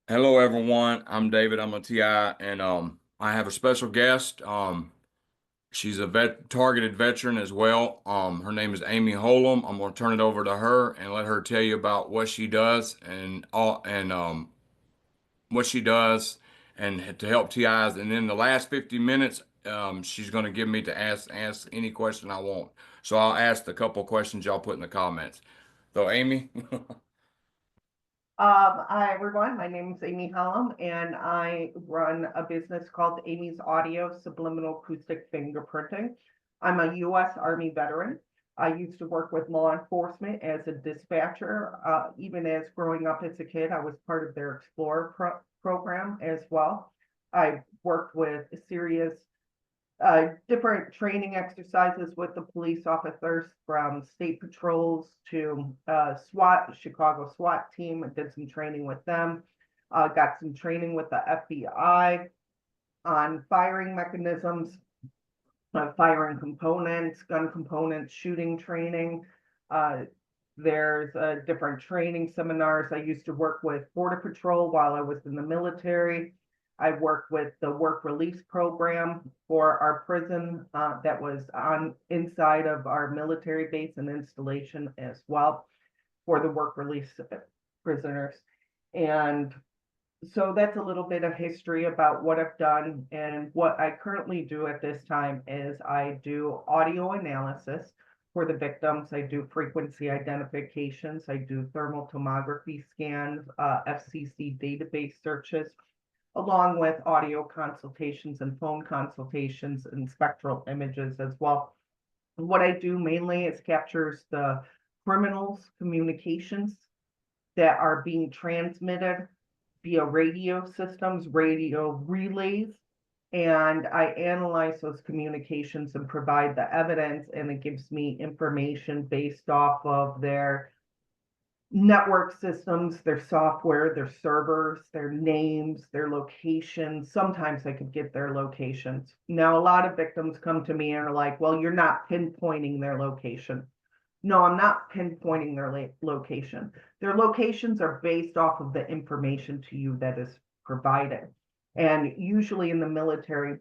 Hello, everyone. I'm David. I'm a TI, and I have a special guest. She's a targeted veteran as well. Her name is Amy Holem. I'm going to turn it over to her and let her tell you about what she does and what she does and to help TIs. And in the last 50 minutes, she's going to give me to ask any question I want. So I'll ask the couple questions y'all put in the comments. So, Amy. Hi everyone, my name is Amy Holem and I run a business called Amy's Audio Subliminal Acoustic Fingerprinting. I'm a U.S. Army veteran. I used to work with law enforcement as a dispatcher. Even as growing up as a kid, I was part of their Explorer program as well. I worked with serious different training exercises with the police officers from state patrols to SWAT, Chicago SWAT team. I did some training with them. Got some training with the FBI on firing mechanisms, firing components, gun components, shooting training. Uh, there's different training seminars. I used to work with Border Patrol while I was in the military. I worked with the work release program for our prison that was on inside of our military base and installation as well for the work release prisoners. And so that's a little bit of history about what I've done. And what I currently do at this time is I do audio analysis for the victims. I do frequency identifications. I do thermal tomography scans, FCC database searches, along with audio consultations and phone consultations and spectral images as well. What I do mainly is captures the criminals' communications that are being transmitted via radio systems, radio relays, and I analyze those communications and provide the evidence, and it gives me information based off of their network systems, their software, their servers, their names, their locations. Sometimes I could get their locations. Now, a lot of victims come to me and are like, well, you're not pinpointing their location. No, I'm not pinpointing their location. Their locations are based off of the information to you that is provided. And usually in the military,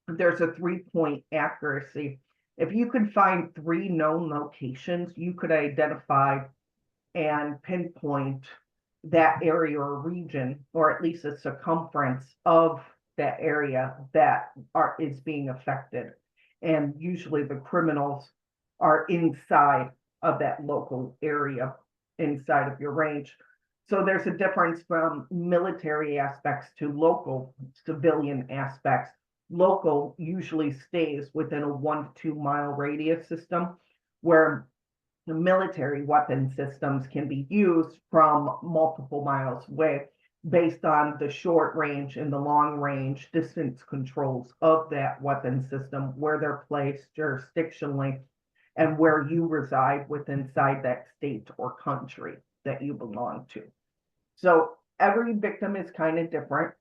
there's a 3-point accuracy. If you could find 3 known locations, you could identify and pinpoint that area or region, or at least a circumference of that area that is being affected. And usually the criminals are inside of that local area, inside of your range. So there's a difference from military aspects to local civilian aspects. Local usually stays within a 1 to 2 mile radius system, where the military weapon systems can be used from multiple miles away based on the short range and the long range distance controls of that weapon system, where they're placed jurisdictionally and where you reside within inside that state or country that you belong to. So every victim is kind of different.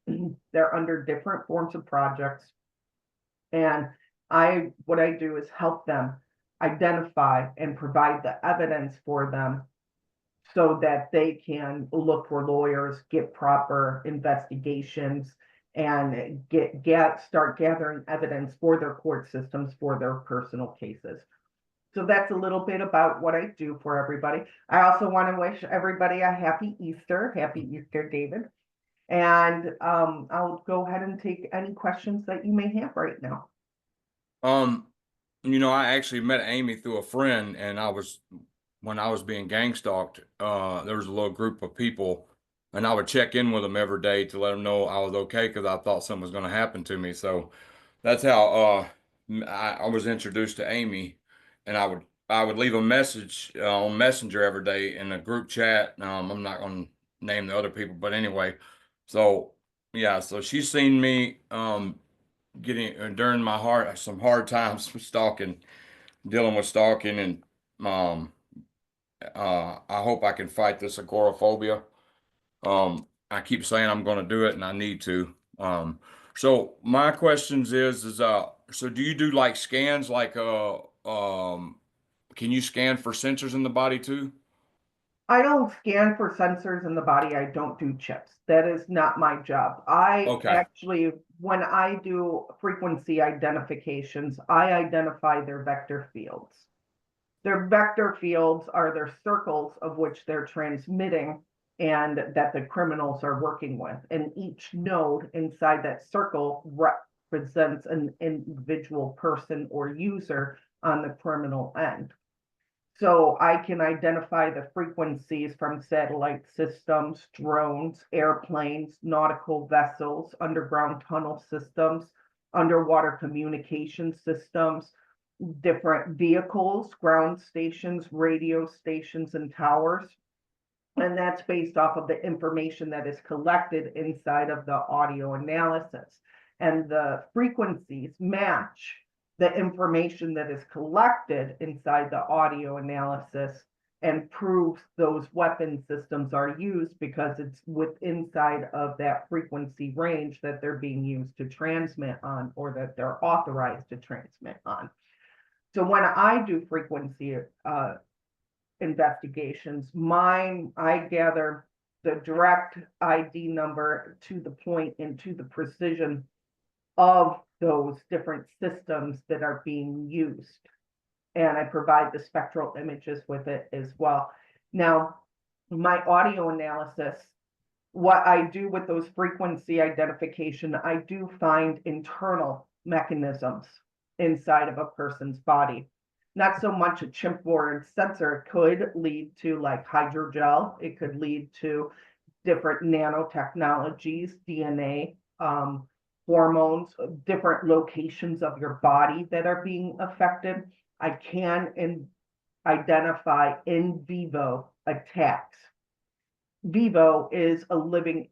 They're under different forms of projects. And what I do is help them identify and provide the evidence for them so that they can look for lawyers, get proper investigations, and start gathering evidence for their court systems for their personal cases. So that's a little bit about what I do for everybody. I also want to wish everybody a happy Easter. Happy Easter, David. And I'll go ahead and take any questions that you may have right now. Um, I actually met Amy through a friend, and when I was being gang stalked, there was a little group of people, and I would check in with them every day to let them know I was okay because I thought something was going to happen to me. So that's how I was introduced to Amy, and I would leave a message on Messenger every day in a group chat. I'm not going to name the other people, but anyway, so yeah, so she's seen me getting during my some hard times with stalking, dealing with stalking, and um I hope I can fight this agoraphobia. I keep saying I'm going to do it, and I need to. So my questions is so do you do like scans can you scan for sensors in the body too? I don't scan for sensors in the body. I don't do chips. That is not my job. I Okay. actually, when I do frequency identifications, I identify their vector fields. Their vector fields are their circles of which they're transmitting and that the criminals are working with. And each node inside that circle represents an individual person or user on the criminal end. So I can identify the frequencies from satellite systems, drones, airplanes, nautical vessels, underground tunnel systems, underwater communication systems, different vehicles, ground stations, radio stations, and towers. And that's based off of the information that is collected inside of the audio analysis. And the frequencies match the information that is collected inside the audio analysis and proves those weapon systems are used because it's inside of that frequency range that they're being used to transmit on or that they're authorized to transmit on. So when I do frequency investigations, I gather the direct ID number to the point and to the precision of those different systems that are being used. And I provide the spectral images with it as well. Now, my audio analysis, what I do with those frequency identification, I do find internal mechanisms inside of a person's body. Not so much a chip-borne sensor. It could lead to like hydrogel. It could lead to different nanotechnologies, DNA, hormones, different locations of your body that are being affected. I can identify in vivo attacks. Vivo is a living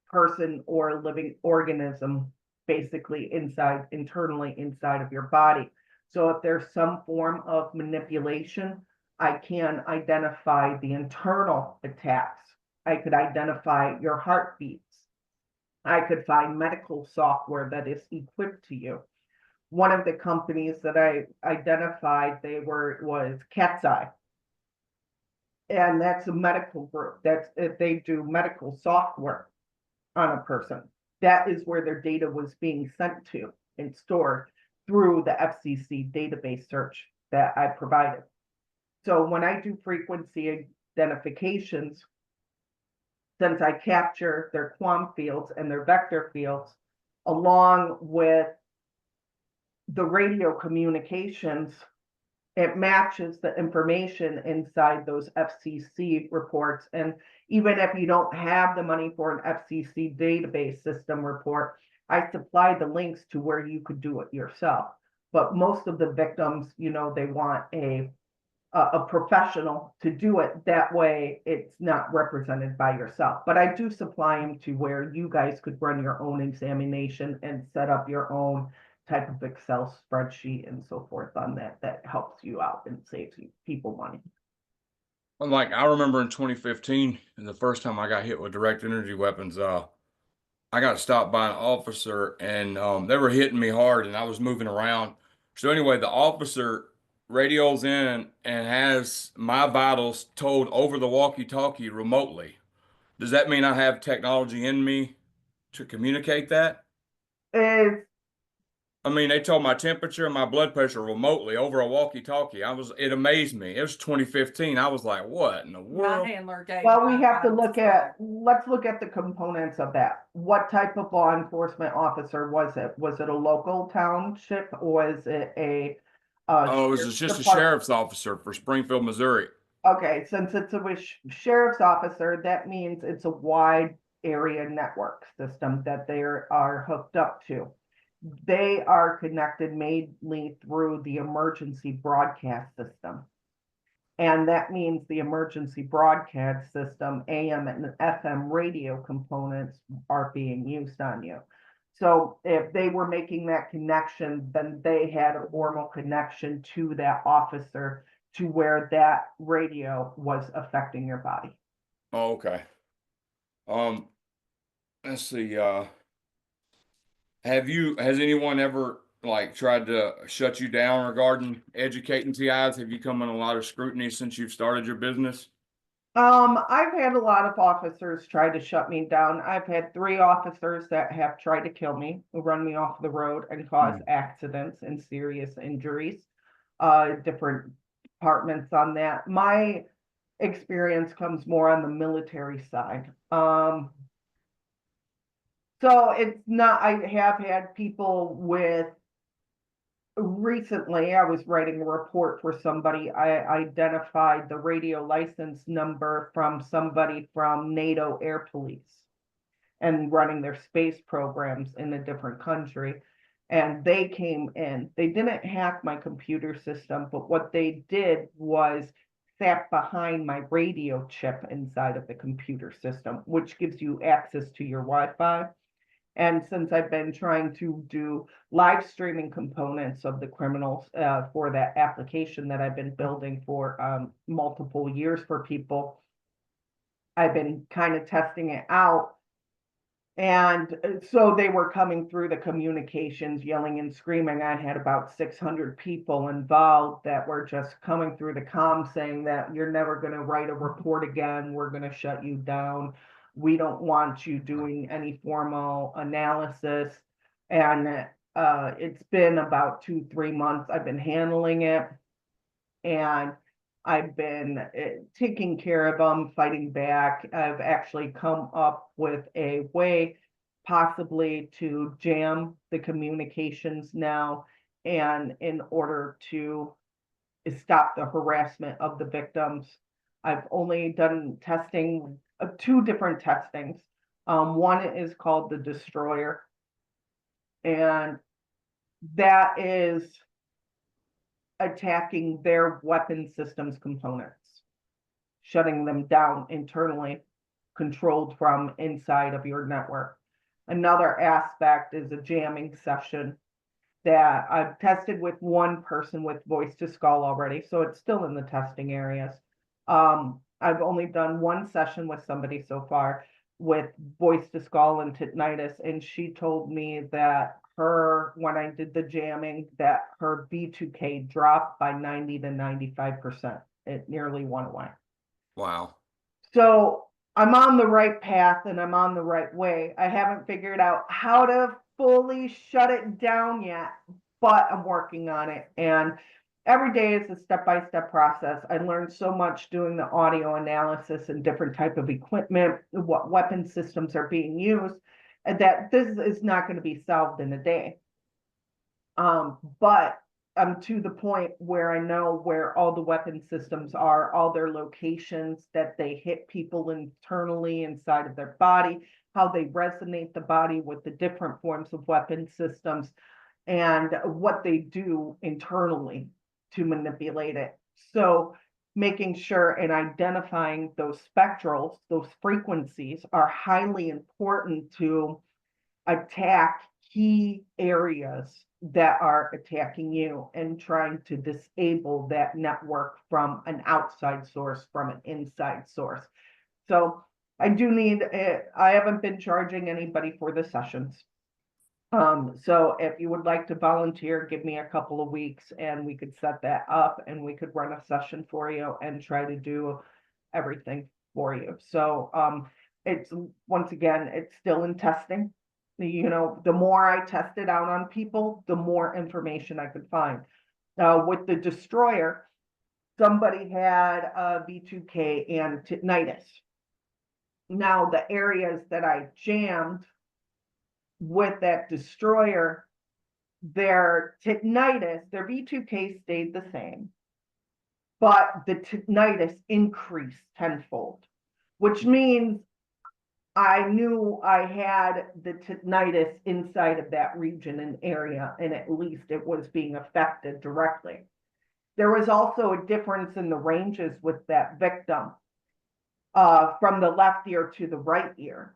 person or a living organism, basically internally inside of your body. So if there's some form of manipulation, I can identify the internal attacks. I could identify your heartbeats. I could find medical software that is equipped to you. One of the companies that I identified, was Cat's Eye, and that's a medical group. They do medical software on a person. That is where their data was being sent to and stored through the FCC database search that I provided. So when I do frequency identifications, since I capture their quantum fields and their vector fields, along with the radio communications, it matches the information inside those FCC reports. And even if you don't have the money for an FCC database system report, I supply the links to where you could do it yourself. But most of the victims, they want a professional to do it. That way it's not represented by yourself. But I do supply them to where you guys could run your own examination and set up your own type of Excel spreadsheet and so forth on that helps you out and saves you people money. Like I remember in 2015, and the first time I got hit with direct energy weapons, I got stopped by an officer and they were hitting me hard and I was moving around. So anyway, the officer radios in and has my vitals told over the walkie-talkie remotely. Does that mean I have technology in me to communicate that? Is I mean, they told my temperature and my blood pressure remotely over a walkie-talkie. It amazed me. It was 2015. I was like, what in the My world? handler gave. Well, we my have to vitals look as at, well. let's look at the components of that. What type of law enforcement officer was it? Was it a local township or was it Oh, it was sheriff's just a department? sheriff's officer for Springfield, Missouri. Okay, since it's a sheriff's officer, that means it's a wide area network system that they are hooked up to. They are connected mainly through the emergency broadcast system. And that means the emergency broadcast system, AM and FM radio components are being used on you. So if they were making that connection, then they had a formal connection to that officer to where that radio was affecting your body. Oh, okay. Um, let's see. Has anyone ever like tried to shut you down regarding educating TIs? Have you come in a lot of scrutiny since you've started your business? I've had a lot of officers try to shut me down. I've had 3 officers that have tried to kill me, run me off the road and cause Hmm. accidents and serious injuries. Different departments on that. My experience comes more on the military side. So it's not, I have had people with, recently I was writing a report for somebody. I identified the radio license number from somebody from NATO Air Police and running their space programs in a different country. And they came in, they didn't hack my computer system, but what they did was sat behind my radio chip inside of the computer system, which gives you access to your Wi-Fi. And since I've been trying to do live streaming components of the criminals for that application that I've been building for multiple years for people, I've been kind of testing it out. And so they were coming through the communications, yelling and screaming. I had about 600 people involved that were just coming through the comms saying that you're never going to write a report again. We're going to shut you down. We don't want you doing any formal analysis. And it's been about 2, 3 months I've been handling it. And I've been taking care of them, fighting back. I've actually come up with a way possibly to jam the communications now, and in order to stop the harassment of the victims. I've only done testing, 2 different testings. One is called the Destroyer, and that is attacking their weapon systems components, shutting them down internally, controlled from inside of your network. Another aspect is a jamming session that I've tested with one person with voice to skull already, so it's still in the testing areas. I've only done one session with somebody so far with voice to skull and tinnitus, and she told me that when I did the jamming, that her B2K dropped by 90 to 95%. It nearly went away. Wow. So I'm on the right path and I'm on the right way. I haven't figured out how to fully shut it down yet, but I'm working on it. And every day is a step-by-step process. I learned so much doing the audio analysis and different type of equipment, what weapon systems are being used, and that this is not going to be solved in a day. But I'm to the point where I know where all the weapon systems are, all their locations, that they hit people internally inside of their body, how they resonate the body with the different forms of weapon systems, and what they do internally to manipulate it. So making sure and identifying those spectrals, those frequencies, are highly important to attack key areas that are attacking you, and trying to disable that network from an outside source, from an inside source. So I do need it. I haven't been charging anybody for the sessions. So if you would like to volunteer, give me a couple of weeks and we could set that up and we could run a session for you and try to do everything for you. So it's, once again, it's still in testing. The more I test it out on people, the more information I could find. With the Destroyer, somebody had a B2K and tinnitus. Now the areas that I jammed with that Destroyer, their tinnitus, their B2K stayed the same, but the tinnitus increased tenfold, which means I knew I had the tinnitus inside of that region and area, and at least it was being affected directly. There was also a difference in the ranges with that victim, from the left ear to the right ear.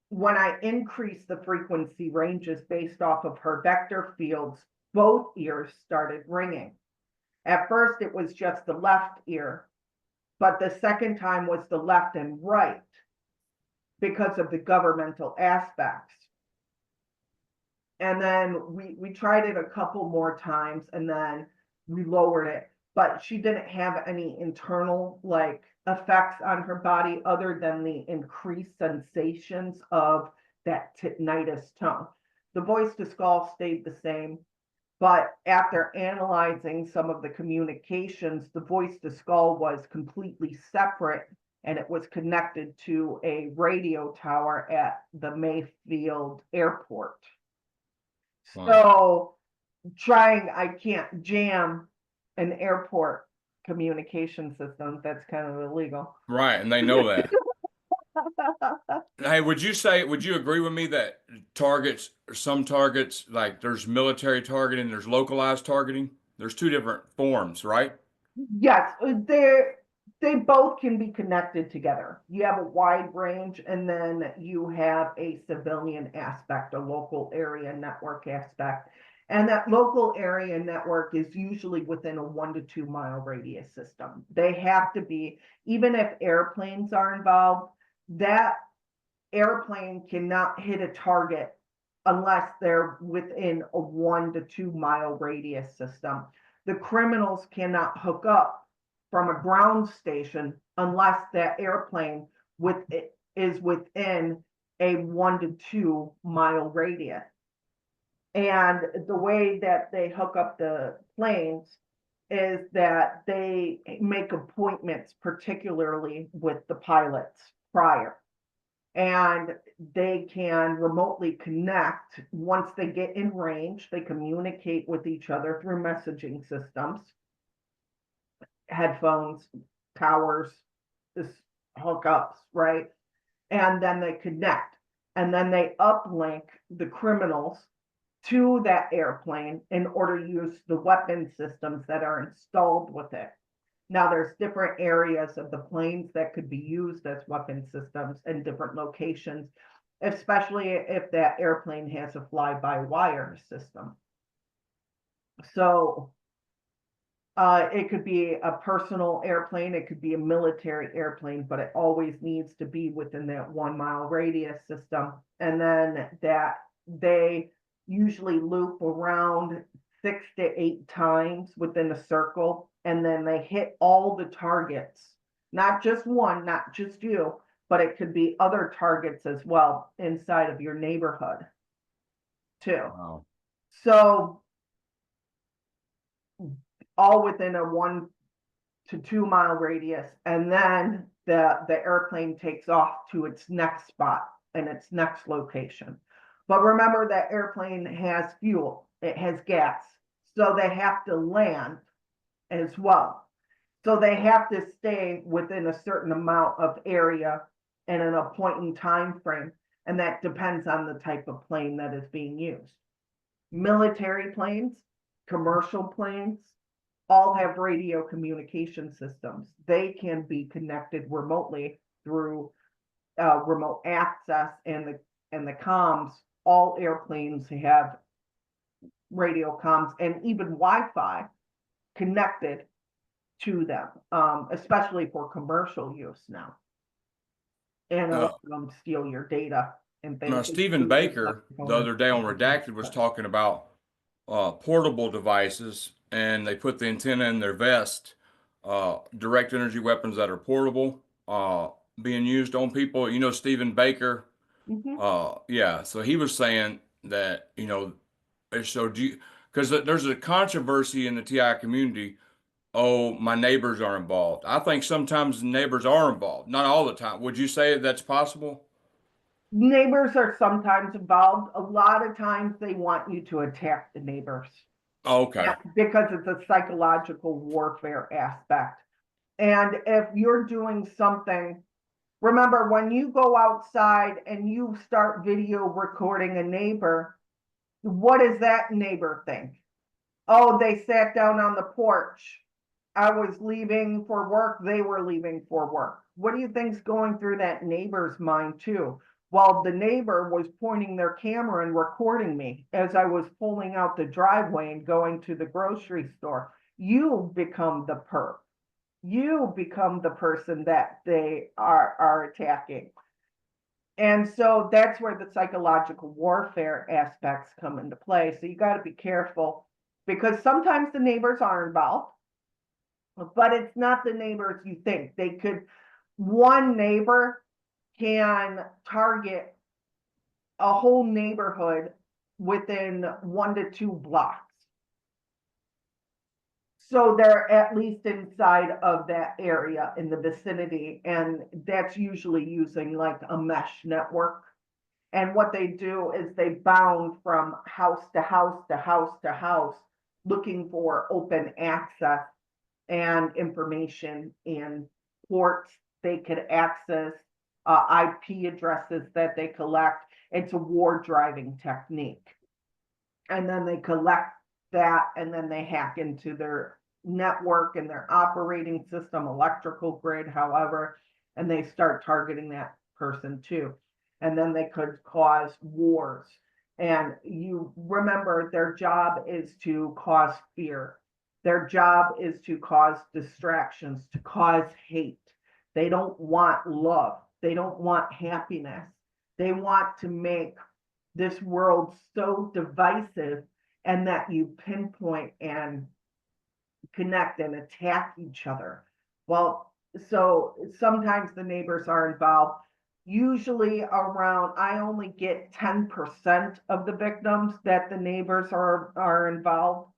When I increased the frequency ranges based off of her vector fields, both ears started ringing. At first, it was just the left ear, but the second time was the left and right because of the governmental aspects. And then we tried it a couple more times and then we lowered it, but she didn't have any internal like effects on her body other than the increased sensations of that tinnitus tone. The voice to skull stayed the same, but after analyzing some of the communications, the voice to skull was completely separate and it was connected to a radio tower at the Mayfield airport. Wow. So I can't jam an airport communication system. That's kind of illegal. Right, and they know that. Hey, would you agree with me that some targets, like there's military targeting, there's localized targeting? There's two different forms, right? Yes, they both can be connected together. You have a wide range, and then you have a civilian aspect, a local area network aspect. And that local area network is usually within a 1 to 2 mile radius system. They have to be, even if airplanes are involved, that airplane cannot hit a target unless they're within a 1 to 2 mile radius system. The criminals cannot hook up from a ground station unless that airplane is within a 1 to 2 mile radius. And the way that they hook up the planes is that they make appointments, particularly with the pilots prior, and they can remotely connect. Once they get in range, they communicate with each other through messaging systems, headphones, towers, this hookups, right? And then they connect, and then they uplink the criminals to that airplane in order to use the weapon systems that are installed with it. Now, there's different areas of the planes that could be used as weapon systems in different locations, especially if that airplane has a fly-by-wire system. So it could be a personal airplane, it could be a military airplane, but it always needs to be within that 1 mile radius system. And then that they usually loop around 6 to 8 times within a circle, and then they hit all the targets, not just one, not just you, but it could be other targets as well inside of your neighborhood too. Wow. So all within a 1 to 2 mile radius, and then the airplane takes off to its next spot and its next location. But remember that airplane has fuel, it has gas, so they have to land as well. So they have to stay within a certain amount of area and in a point in time frame, and that depends on the type of plane that is being used. Military planes, commercial planes, all have radio communication systems. They can be connected remotely through remote access and the comms. All airplanes have radio comms and even Wi-Fi connected to them, especially for commercial use now. And a Uh, lot of them steal your data and Now, things. Stephen Baker, the other day on Redacted, was talking about portable devices, and they put the antenna in their vest, direct energy weapons that are portable, being used on people. You know, Stephen Baker, Mhm. yeah. So he was saying that, so because there's a controversy in the TI community. Oh, my neighbors are involved. I think sometimes neighbors are involved, not all the time. Would you say that's possible? Neighbors are sometimes involved. A lot of times they want you to attack the neighbors. Oh, okay. Because it's a psychological warfare aspect. And if you're doing something, remember when you go outside and you start video recording a neighbor, what does that neighbor think? Oh, they sat down on the porch. I was leaving for work. They were leaving for work. What do you think's going through that neighbor's mind too? Well, the neighbor was pointing their camera and recording me as I was pulling out the driveway and going to the grocery store. You become the perp. You become the person that they are attacking. And so that's where the psychological warfare aspects come into play. So you got to be careful because sometimes the neighbors are involved. but it's not the neighbors you think. One neighbor can target a whole neighborhood within 1 to 2 blocks. So they're at least inside of that area in the vicinity, and that's usually using like a mesh network. And what they do is they bound from house to house to house to house, looking for open access and information in ports they could access, IP addresses that they collect. It's a war driving technique. And then they collect that, and then they hack into their network and their operating system, electrical grid, however, and they start targeting that person too. And then they could cause wars. And you remember, their job is to cause fear. Their job is to cause distractions, to cause hate. They don't want love. They don't want happiness. They want to make this world so divisive, and that you pinpoint and connect and attack each other. Well, so sometimes the neighbors are involved. Usually around, I only get 10% of the victims that the neighbors are involved.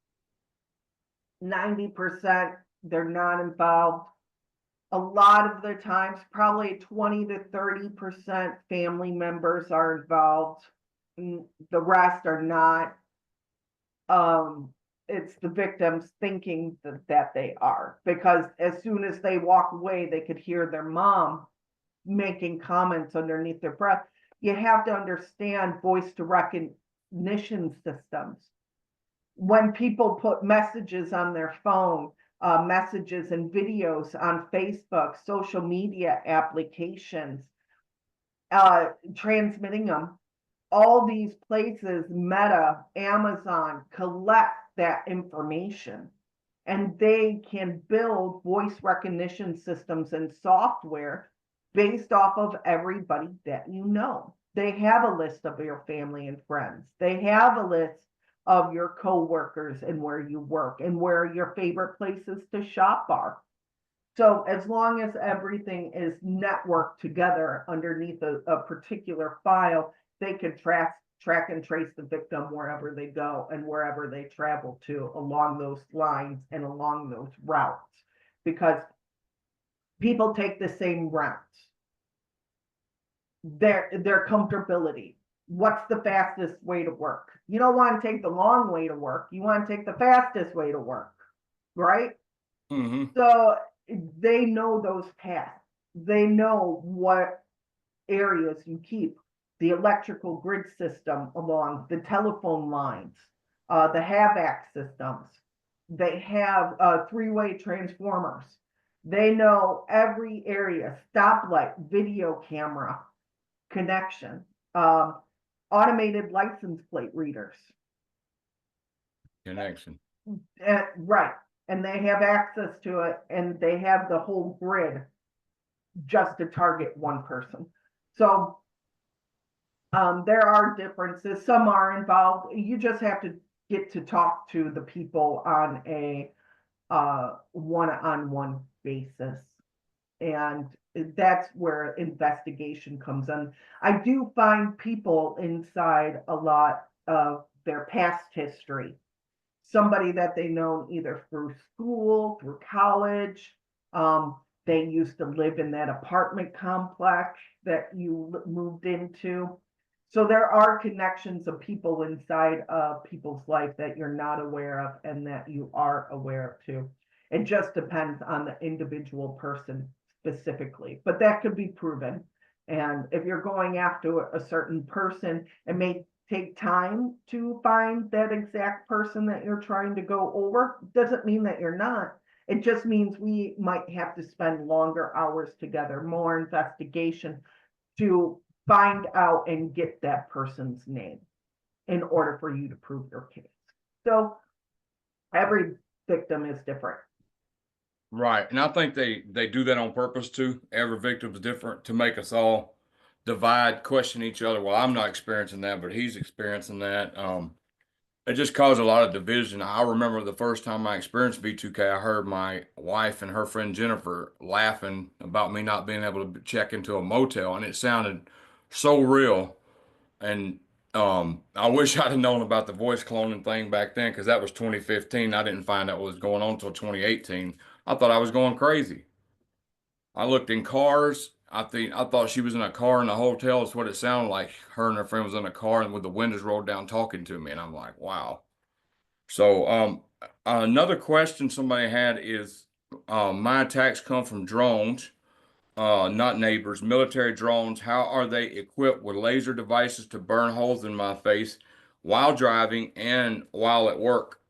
90%, they're not involved. A lot of the times, probably 20 to 30% family members are involved. The rest are not. It's the victims thinking that they are, because as soon as they walk away, they could hear their mom making comments underneath their breath. You have to understand voice to recognition systems. When people put messages on their phone, messages and videos on Facebook, social media applications, transmitting them, all these places, Meta, Amazon, collect that information, and they can build voice recognition systems and software based off of everybody that you know. They have a list of your family and friends. They have a list of your coworkers and where you work and where your favorite places to shop are. So as long as everything is networked together underneath a particular file, they could track and trace the victim wherever they go and wherever they travel to along those lines and along those routes, because people take the same routes. Their comfortability. What's the fastest way to work? You don't want to take the long way to work. You want to take the fastest way to work, right? Mm-hmm. So they know those paths. They know what areas you keep, the electrical grid system along, the telephone lines, the HVAC systems. They have three-way transformers. They know every area, stoplight, video camera connection, automated license plate readers. Connection. Right. And they have access to it, and they have the whole grid just to target one person. So there are differences. Some are involved. You just have to get to talk to the people on a one-on-one basis. And that's where investigation comes in. I do find people inside a lot of their past history. Somebody that they know either through school, through college. They used to live in that apartment complex that you moved into. So there are connections of people inside of people's life that you're not aware of and that you are aware of too. It just depends on the individual person specifically, but that could be proven. And if you're going after a certain person, it may take time to find that exact person that you're trying to go over. Doesn't mean that you're not. It just means we might have to spend longer hours together, more investigation to find out and get that person's name in order for you to prove your case. So every victim is different. Right. And I think they do that on purpose too. Every victim's different to make us all divide, question each other. Well, I'm not experiencing that, but he's experiencing that. it just caused a lot of division. I remember the first time I experienced V2K, I heard my wife and her friend Jennifer laughing about me not being able to check into a motel, and it sounded so real. And I wish I'd have known about the voice cloning thing back then because that was 2015. I didn't find out what was going on until 2018. I thought I was going crazy. I looked in cars. I thought she was in a car in a hotel. It's what it sounded like. Her and her friend was in a car and with the windows rolled down talking to me. And I'm like, wow. So another question somebody had is my attacks come from drones, not neighbors, military drones. How are they equipped with laser devices to burn holes in my face while driving and while at work?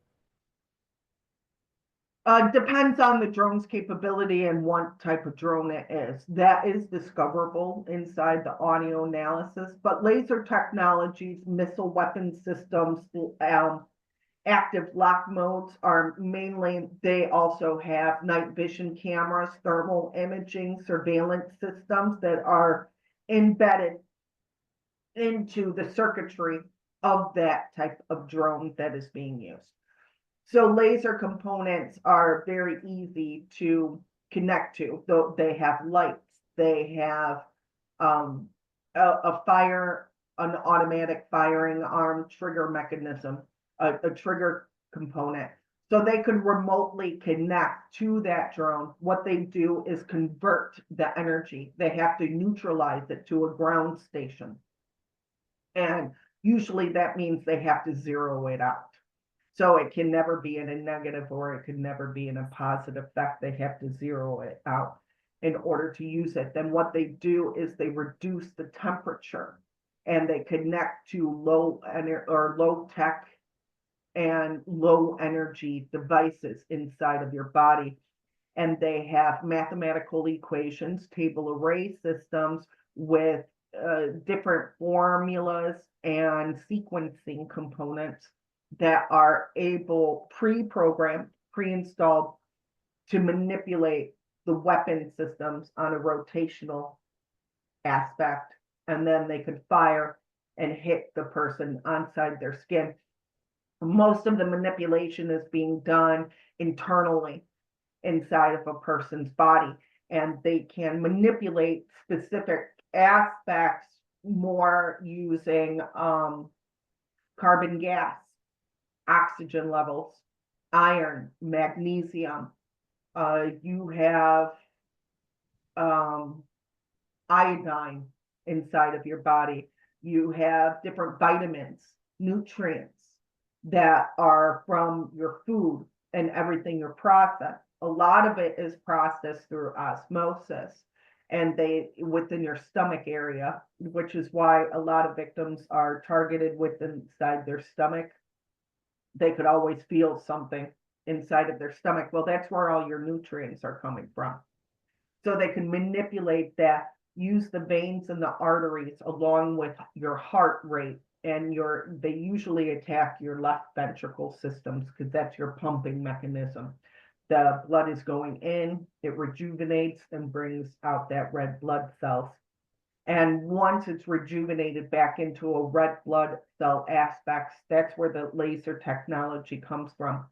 Depends on the drone's capability and what type of drone it is. That is discoverable inside the audio analysis, but laser technologies, missile weapon systems, active lock modes are mainly, they also have night vision cameras, thermal imaging, surveillance systems that are embedded into the circuitry of that type of drone that is being used. So laser components are very easy to connect to, though they have lights, they have um, an automatic firing arm trigger mechanism, a trigger component. So they could remotely connect to that drone. What they do is convert the energy. They have to neutralize it to a ground station. And usually that means they have to zero it out. So it can never be in a negative or it can never be in a positive effect. They have to zero it out in order to use it. Then what they do is they reduce the temperature and they connect to low tech and low energy devices inside of your body. And they have mathematical equations, table array systems with different formulas and sequencing components that are able pre-programmed, pre-installed to manipulate the weapon systems on a rotational aspect. And then they could fire and hit the person inside their skin. Most of the manipulation is being done internally inside of a person's body, and they can manipulate specific aspects more using carbon gas, oxygen levels, iron, magnesium. You have iodine inside of your body. You have different vitamins, nutrients that are from your food and everything you're processed. A lot of it is processed through osmosis and they within your stomach area, which is why a lot of victims are targeted within inside their stomach. They could always feel something inside of their stomach. Well, that's where all your nutrients are coming from. So they can manipulate that, use the veins and the arteries along with your heart rate and they usually attack your left ventricle systems because that's your pumping mechanism. The blood is going in, it rejuvenates and brings out that red blood cells. And once it's rejuvenated back into a red blood cell aspects, that's where the laser technology comes from.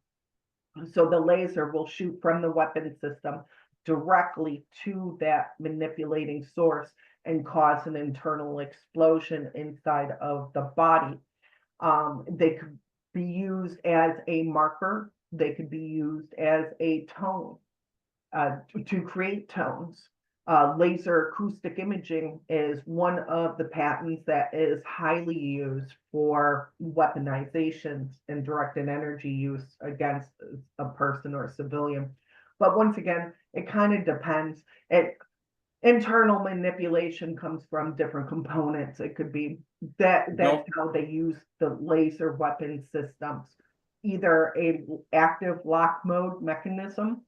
So the laser will shoot from the weapon system directly to that manipulating source and cause an internal explosion inside of the body. They could be used as a marker. They could be used as a tone to create tones. Laser acoustic imaging is one of the patents that is highly used for weaponizations and directed energy use against a person or a civilian. But once again, it kind of depends. Internal manipulation comes from different components. It could be that's Don't how they use the laser weapon systems, either a active lock mode mechanism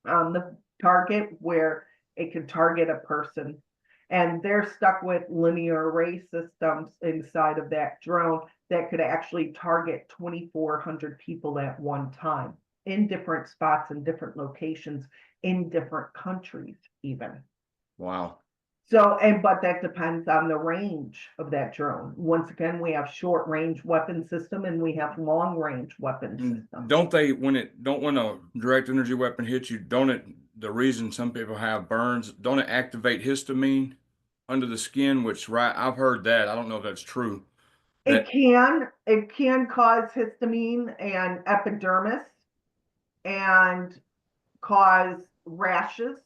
on the target where it could target a person and they're stuck with linear array systems inside of that drone that could actually target 2,400 people at one time in different spots in different locations in different countries even. Wow. So, but that depends on the range of that drone. Once again, we have short range weapon system and we have long range weapon system. Don't they when a direct energy weapon hits you, don't it the reason some people have burns, don't it activate histamine under the skin, which right I've heard that. I don't know if that's true. That It can cause histamine and epidermis and cause rashes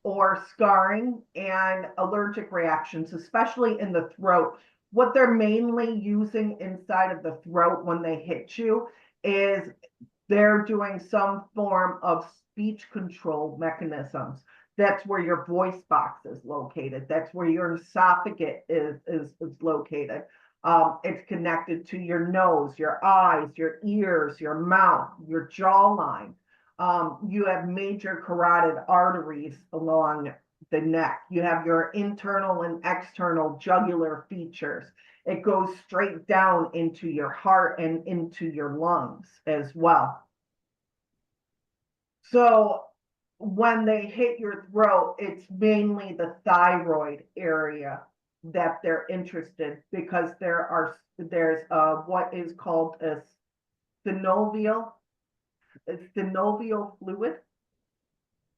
or scarring and allergic reactions, especially in the throat. What they're mainly using inside of the throat when they hit you is they're doing some form of speech control mechanisms. That's where your voice box is located. That's where your esophagus is located. It's connected to your nose, your eyes, your ears, your mouth, your jawline. You have major carotid arteries along the neck. You have your internal and external jugular features. It goes straight down into your heart and into your lungs as well. So when they hit your throat, it's mainly the thyroid area that they're interested, because there's what is called a synovial fluid.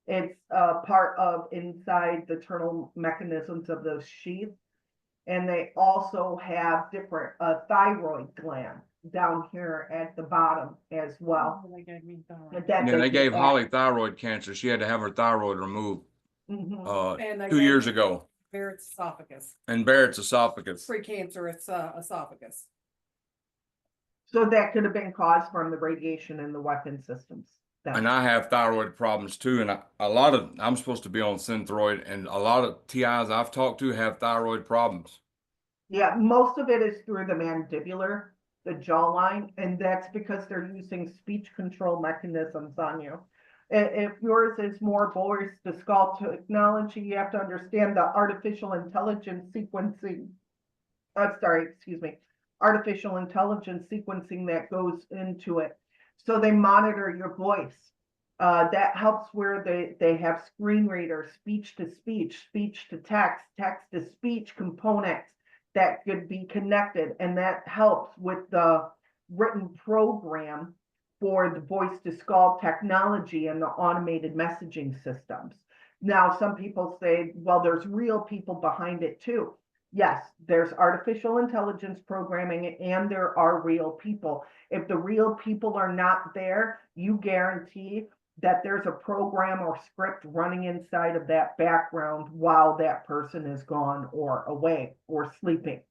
It's part of inside the internal mechanisms of those sheaths. And they also have different thyroid gland down here at the bottom as well. That yeah, they they can gave act. Holly thyroid cancer. She had to have her thyroid removed And they 2 years gave ago. Barrett's esophagus, And Barrett's esophagus. precancerous esophagus. So that could have been caused from the radiation in the weapon systems. And I have thyroid problems too. And I'm supposed to be on Synthroid, and a lot of TIs I've talked to have thyroid problems. Yeah, most of it is through the mandibular, the jawline, and that's because they're using speech control mechanisms on you. If yours is more voice to skull technology, you have to understand the artificial intelligence sequencing. Excuse me, artificial intelligence sequencing that goes into it. So they monitor your voice. That helps where they have screen readers, speech to speech, speech to text, text to speech components that could be connected. And that helps with the written program for the voice to skull technology and the automated messaging systems. Now, some people say, well, there's real people behind it too. Yes, there's artificial intelligence programming and there are real people. If the real people are not there, you guarantee that there's a program or script running inside of that background while that person is gone or away or sleeping.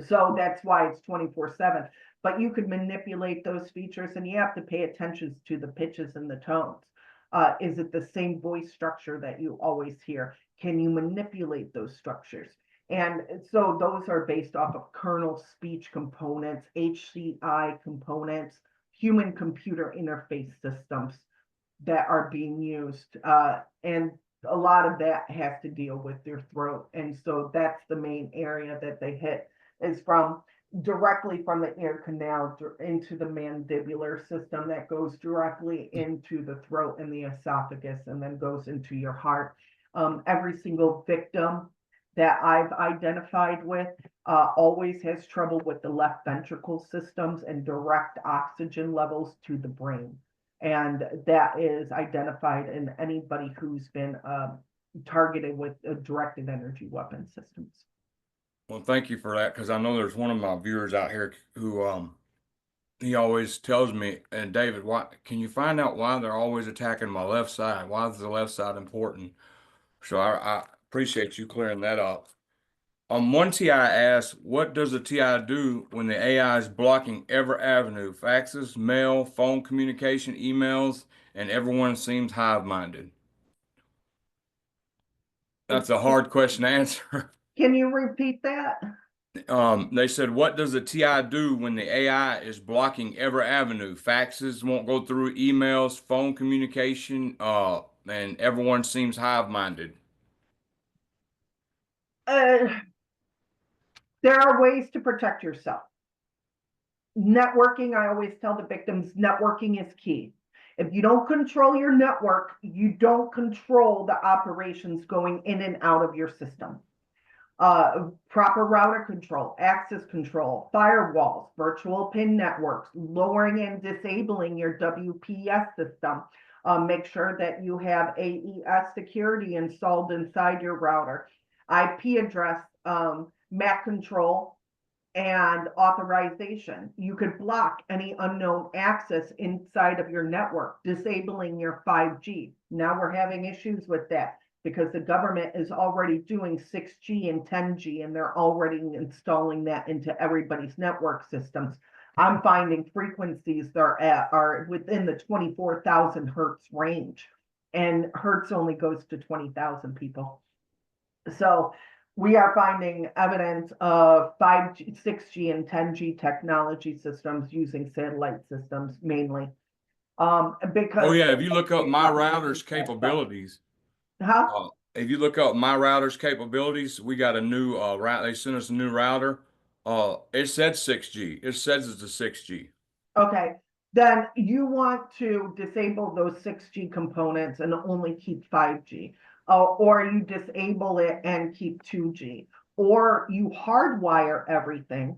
So that's why it's 24/7. But you could manipulate those features, and you have to pay attention to the pitches and the tones. Is it the same voice structure that you always hear? Can you manipulate those structures? And so those are based off of kernel speech components, HCI components, human computer interface systems that are being used. And a lot of that has to deal with your throat. And so that's the main area that they hit, is directly from the ear canal into the mandibular system that goes directly into the throat and the esophagus and then goes into your heart. Every single victim that I've identified with always has trouble with the left ventricle systems and direct oxygen levels to the brain. And that is identified in anybody who's been targeted with directed energy weapon systems. Well, thank you for that, because I know there's one of my viewers out here who he always tells me, and David, why can you find out why they're always attacking my left side? Why is the left side important? So I appreciate you clearing that up. One TI asked, what does the TI do when the AI is blocking every avenue, faxes, mail, phone communication, emails, and everyone seems hive-minded? That's a hard question to answer. Can you repeat that? They said, what does the TI do when the AI is blocking every avenue? Faxes won't go through, emails, phone communication, and everyone seems hive-minded. There are ways to protect yourself. Networking, I always tell the victims, networking is key. If you don't control your network, you don't control the operations going in and out of your system. Proper router control, access control, firewalls, virtual PIN networks, lowering and disabling your WPS system. Make sure that you have AES security installed inside your router. IP address, MAC control, and authorization. You could block any unknown access inside of your network, disabling your 5G. Now we're having issues with that because the government is already doing 6G and 10G, and they're already installing that into everybody's network systems. I'm finding frequencies are within the 24,000 hertz range, and hertz only goes to 20,000 people. So we are finding evidence of 5G, 6G, and 10G technology systems using satellite systems mainly. Because Oh yeah, if you look up my router's capabilities, huh? if you look up my router's capabilities, we got a new route. They sent us a new router. It said 6G. It says it's a 6G. Okay, then you want to disable those 6G components and only keep 5G. Or you disable it and keep 2G. Or you hardwire everything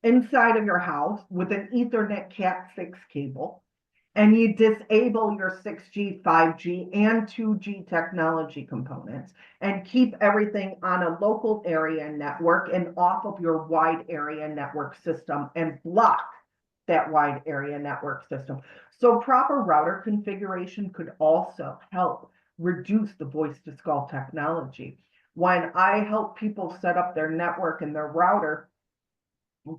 inside of your house with an Ethernet Cat6 cable, and you disable your 6G, 5G, and 2G technology components, and keep everything on a local area network and off of your wide area network system, and block that wide area network system. So proper router configuration could also help reduce the voice to skull technology. When I help people set up their network and their router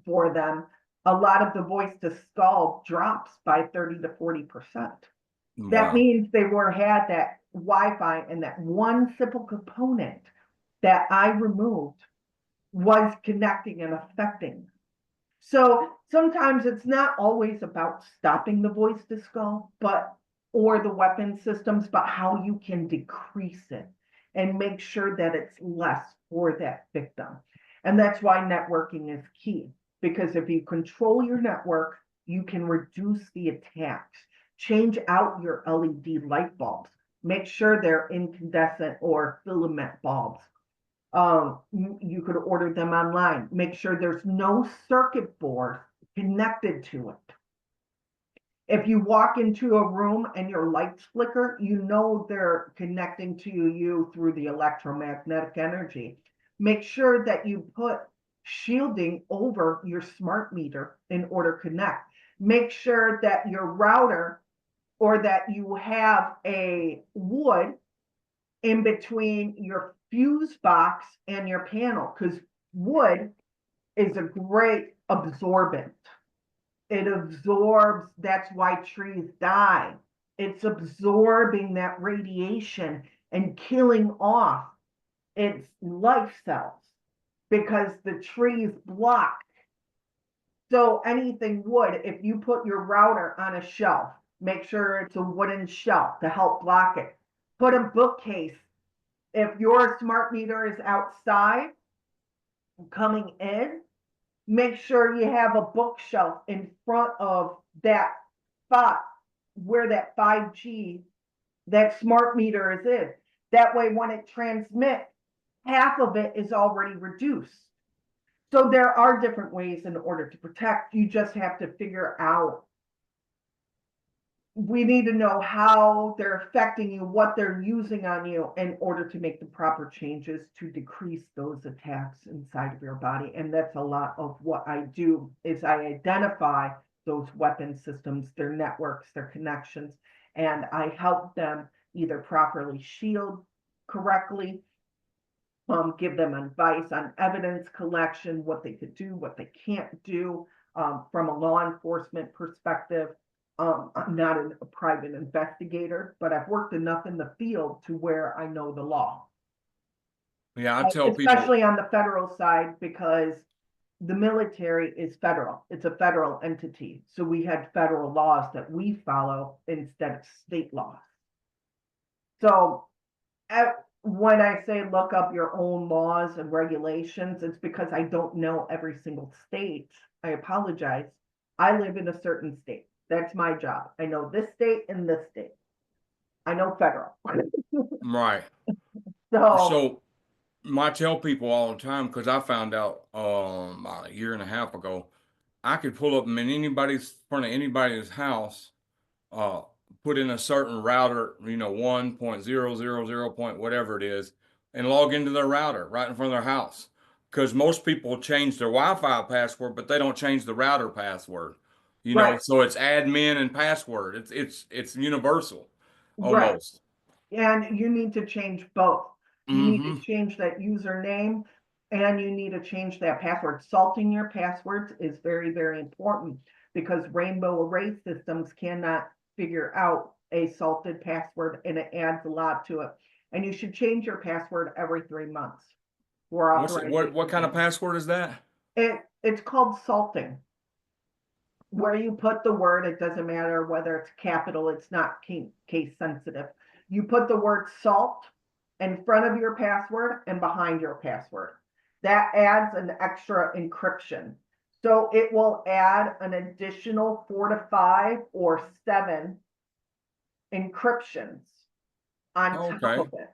for them, a lot of the voice to skull drops by 30 to 40%. That Wow. means they had that Wi-Fi, and that one simple component that I removed was connecting and affecting. So sometimes it's not always about stopping the voice to skull, or the weapon systems, but how you can decrease it and make sure that it's less for that victim. And that's why networking is key, because if you control your network, you can reduce the attacks. Change out your LED light bulbs. Make sure they're incandescent or filament bulbs. You could order them online. Make sure there's no circuit board connected to it. If you walk into a room and your lights flicker, you know they're connecting to you through the electromagnetic energy. Make sure that you put shielding over your smart meter in order to connect. Make sure that your router, or that you have a wood in between your fuse box and your panel, because wood is a great absorbent. It absorbs, that's why trees die. It's absorbing that radiation and killing off its life cells because the trees block. So anything wood, if you put your router on a shelf, make sure it's a wooden shelf to help block it. Put a bookcase. If your smart meter is outside coming in, make sure you have a bookshelf in front of that spot where that 5G, that smart meter is in. That way, when it transmits, half of it is already reduced. So there are different ways in order to protect. You just have to figure out. We need to know how they're affecting you, what they're using on you, in order to make the proper changes to decrease those attacks inside of your body. And that's a lot of what I do, is I identify those weapon systems, their networks, their connections, and I help them either properly shield correctly, give them advice on evidence collection, what they could do, what they can't do, from a law enforcement perspective. I'm not a private investigator, but I've worked enough in the field to where I know the law. Yeah, I tell people, Especially on the federal side, because the military is federal. It's a federal entity. So we had federal laws that we follow instead of state laws. So when I say look up your own laws and regulations, it's because I don't know every single state. I apologize. I live in a certain state. That's my job. I know this state and this state. I know federal. Right. So, So I tell people all the time because I found out about a year and a half ago, I could pull up in anybody's front of anybody's house, uh, put in a certain router, 1.000 point whatever it is, and log into their router right in front of their house. Because most people change their Wi-Fi password, but they don't change the router password. right, So it's admin and password. It's universal right. almost. And you need to change both. You need to Mm-hmm. change that username and you need to change that password. Salting your passwords is very, very important because rainbow array systems cannot figure out a salted password and it adds a lot to it. And you should change your password every 3 months for What kind of authorization. password is that? It's called salting. Where you put the word, it doesn't matter whether it's capital, it's not case sensitive. You put the word salt in front of your password and behind your password. That adds an extra encryption. So it will add an additional 4 to 5 or 7 encryptions on top Okay. of it.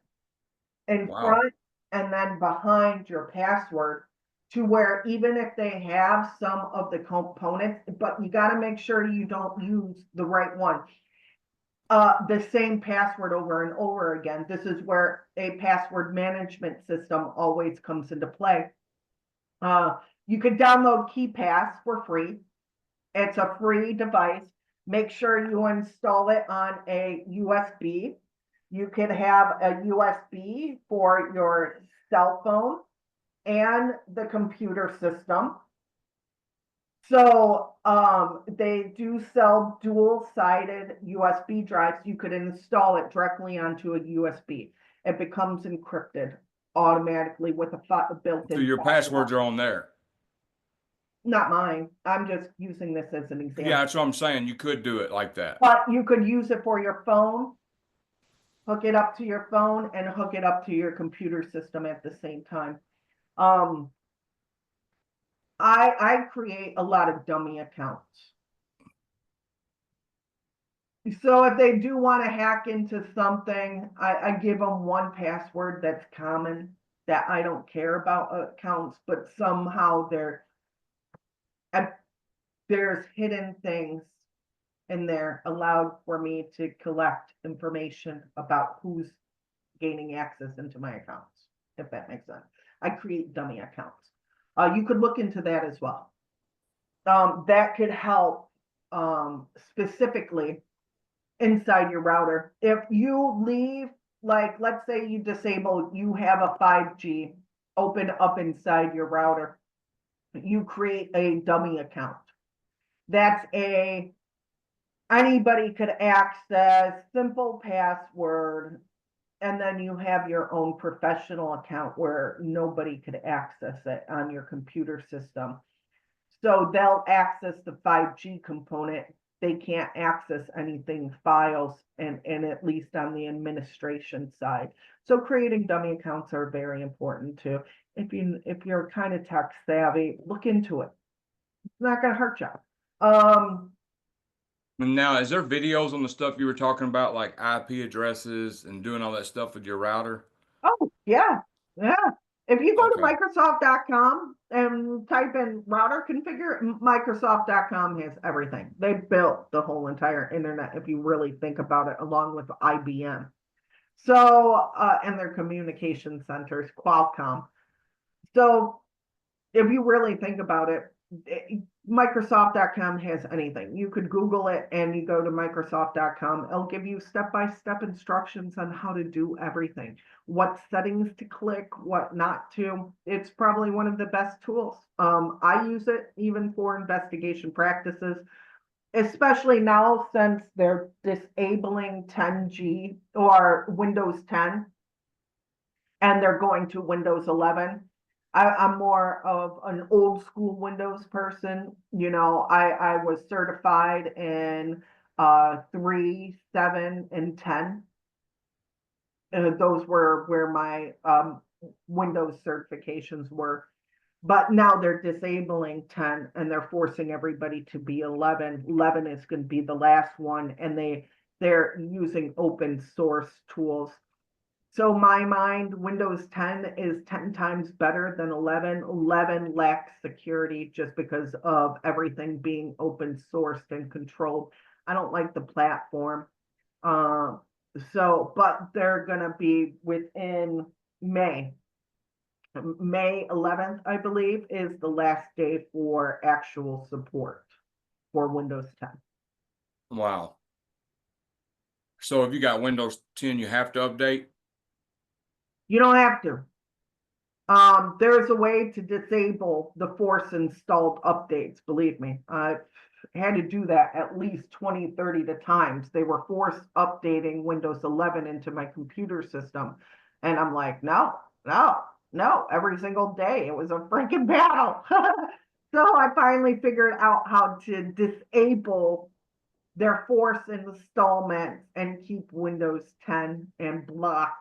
In Wow. front and then behind your password to where even if they have some of the components, but you got to make sure you don't use the right one. The same password over and over again. This is where a password management system always comes into play. You could download KeyPass for free. It's a free device. Make sure you install it on a USB. You could have a USB for your cell phone and the computer system. So they do sell dual-sided USB drives. You could install it directly onto a USB. It becomes encrypted automatically with a So built-in your passwords firewall. are on there. Not mine. I'm just using this as an Yeah, example. that's what I'm saying. You could do it like that. But you could use it for your phone, hook it up to your phone, and hook it up to your computer system at the same time. Um, I create a lot of dummy accounts. So if they do want to hack into something, I give them one password that's common that I don't care about accounts, but somehow there's hidden things in there allowed for me to collect information about who's gaining access into my accounts, if that makes sense. I create dummy accounts. You could look into that as well. That could help specifically inside your router. If you leave, like, let's say you disable, you have a 5G open up inside your router, you create a dummy account. That's anybody could access, simple password, and then you have your own professional account where nobody could access it on your computer system. So they'll access the 5G component. They can't access anything files and at least on the administration side. So creating dummy accounts are very important too. If you're kind of tech savvy, look into it. It's not gonna hurt you. And now, is there videos on the stuff you were talking about, like IP addresses and doing all that stuff with your router? Oh, yeah, yeah. If you go to Okay. Microsoft.com and type in router configure, Microsoft.com has everything. They built the whole entire internet, if you really think about it, along with IBM. So, and their communication centers, Qualcomm. So if you really think about it, Microsoft.com has anything. You could Google it and you go to Microsoft.com. It'll give you step-by-step instructions on how to do everything, what settings to click, what not to. It's probably one of the best tools. I use it even for investigation practices, especially now since they're disabling 10G or Windows 10 and they're going to Windows 11. I'm more of an old school Windows person. I was certified in 3, 7, and 10. Those were where my Windows certifications were. But now they're disabling 10 and they're forcing everybody to be 11. 11 is going to be the last one, and they're using open source tools. So my mind, Windows 10 is 10 times better than 11. 11 lacks security just because of everything being open sourced and controlled. I don't like the platform. But they're gonna be within May. May 11th, I believe, is the last day for actual support for Windows 10. Wow. So if you got Windows 10, you have to update? You don't have to. There's a way to disable the force installed updates, believe me. I've had to do that at least 20, 30 times. They were forced updating Windows 11 into my computer system. And I'm like, no, every single day. It was a freaking battle. So I finally figured out how to disable their force installments and keep Windows 10 and block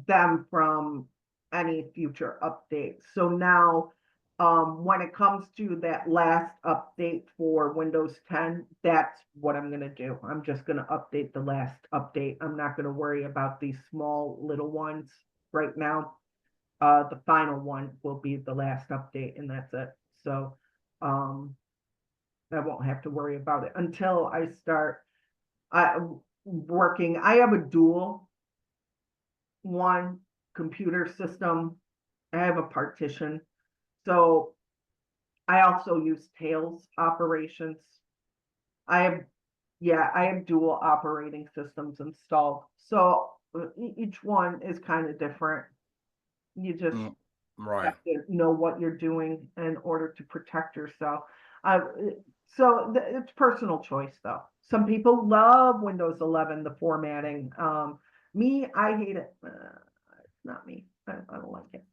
them from any future updates. So now, when it comes to that last update for Windows 10, that's what I'm going to do. I'm just going to update the last update. I'm not going to worry about these small little ones right now. The final one will be the last update, and that's it. So, I won't have to worry about it until I start working. I have a dual one computer system. I have a partition. So I also use Tails operations. I have dual operating systems installed. So each one is kind of different. You just Right. have to know what you're doing in order to protect yourself. It's personal choice though. Some people love Windows 11, the formatting. Me, I hate it. It's not me. I don't like it.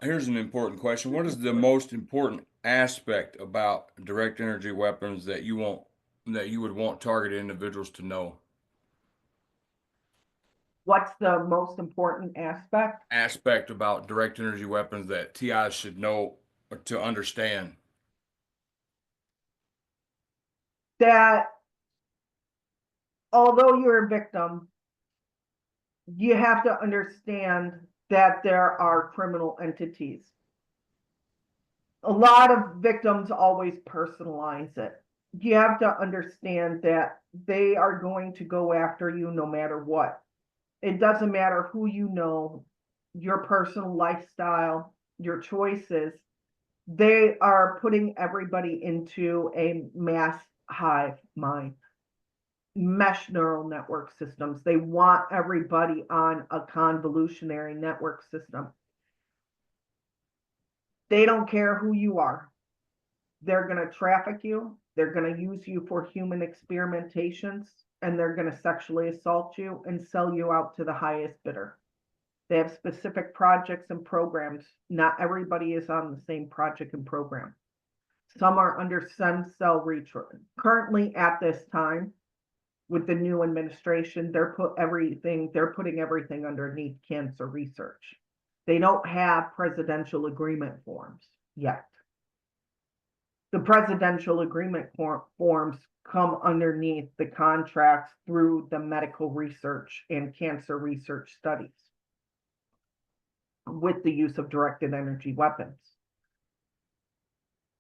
Here's an important question. What is the most important aspect about direct energy weapons that you would want targeted individuals to know? What's the most important aspect? Aspect about direct energy weapons that TIs should know or to understand. That although you're a victim, you have to understand that there are criminal entities. A lot of victims always personalize it. You have to understand that they are going to go after you no matter what. It doesn't matter who you know, your personal lifestyle, your choices. They are putting everybody into a mass hive mind, mesh neural network systems. They want everybody on a convolutionary network system. They don't care who you are. They're going to traffic you. They're going to use you for human experimentations, and they're going to sexually assault you and sell you out to the highest bidder. They have specific projects and programs. Not everybody is on the same project and program. Some are under stem cell research. Currently at this time, with the new administration, they're putting everything underneath cancer research. They don't have presidential agreement forms yet. The presidential agreement forms come underneath the contracts through the medical research and cancer research studies with the use of directed energy weapons.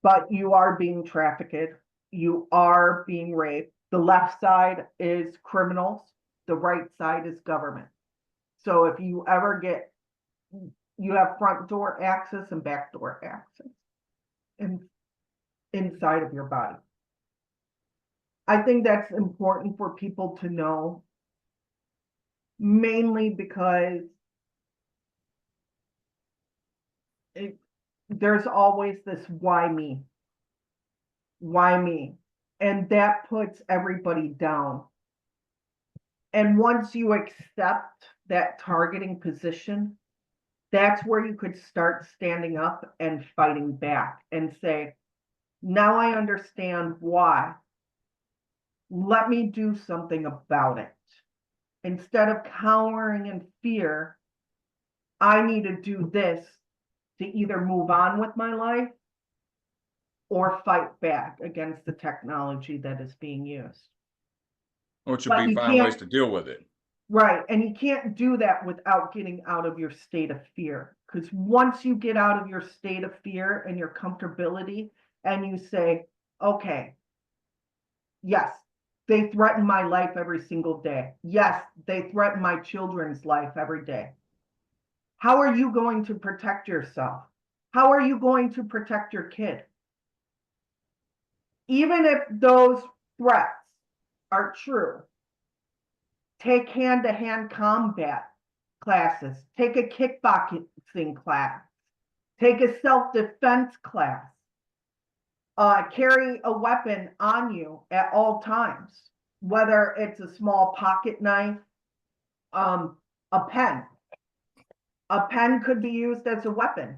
But you are being trafficked, you are being raped. The left side is criminals, the right side is government. So if you ever you have front door access and back door access inside of your body. I think that's important for people to know, mainly because there's always this why me? Why me? And that puts everybody down. And once you accept that targeting position, that's where you could start standing up and fighting back and say, now I understand why. Let me do something about it. Instead of cowering in fear, I need to do this to either move on with my life or fight back against the technology that is being used. Which would But be you find ways can't- to deal with it. Right, and you can't do that without getting out of your state of fear. Because once you get out of your state of fear and your comfortability, and you say, okay, yes, they threaten my life every single day. Yes, they threaten my children's life every day. How are you going to protect yourself? How are you going to protect your kid? Even if those threats are true, take hand-to-hand combat classes, take a kickboxing class, take a self-defense class, carry a weapon on you at all times, whether it's a small pocket knife, a pen. A pen could be used as a weapon.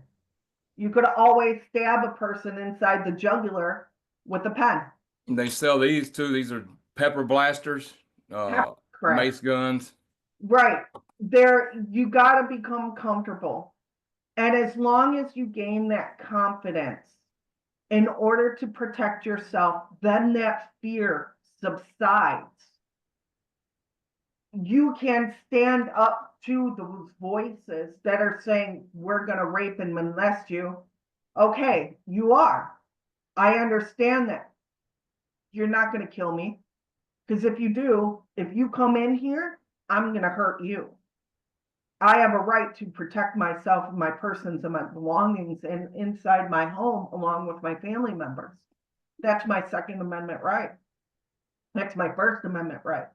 You could always stab a person inside the jugular with a pen. They sell these too. These are pepper blasters, Correct. mace guns. Right. You got to become comfortable. And as long as you gain that confidence in order to protect yourself, then that fear subsides. You can stand up to those voices that are saying, we're going to rape and molest you. Okay, you are. I understand that. You're not going to kill me. Because if you do, if you come in here, I'm going to hurt you. I have a right to protect myself and my persons and my belongings and inside my home along with my family members. That's my Second Amendment right. That's my First Amendment right.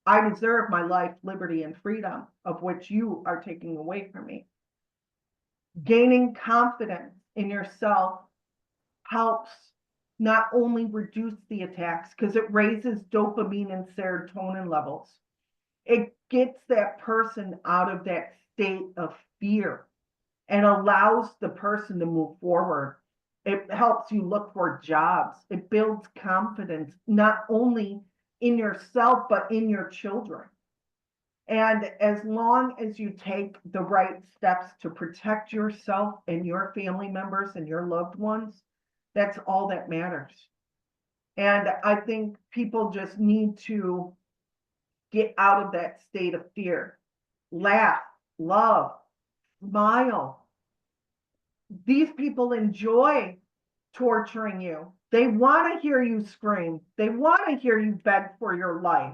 I deserve my life, liberty, and freedom, of which you are taking away from me. Gaining confidence in yourself helps not only reduce the attacks, because it raises dopamine and serotonin levels. It gets that person out of that state of fear and allows the person to move forward. It helps you look for jobs. It builds confidence, not only in yourself, but in your children. And as long as you take the right steps to protect yourself and your family members and your loved ones, that's all that matters. And I think people just need to get out of that state of fear. Laugh, love, smile. These people enjoy torturing you. They want to hear you scream. They want to hear you beg for your life.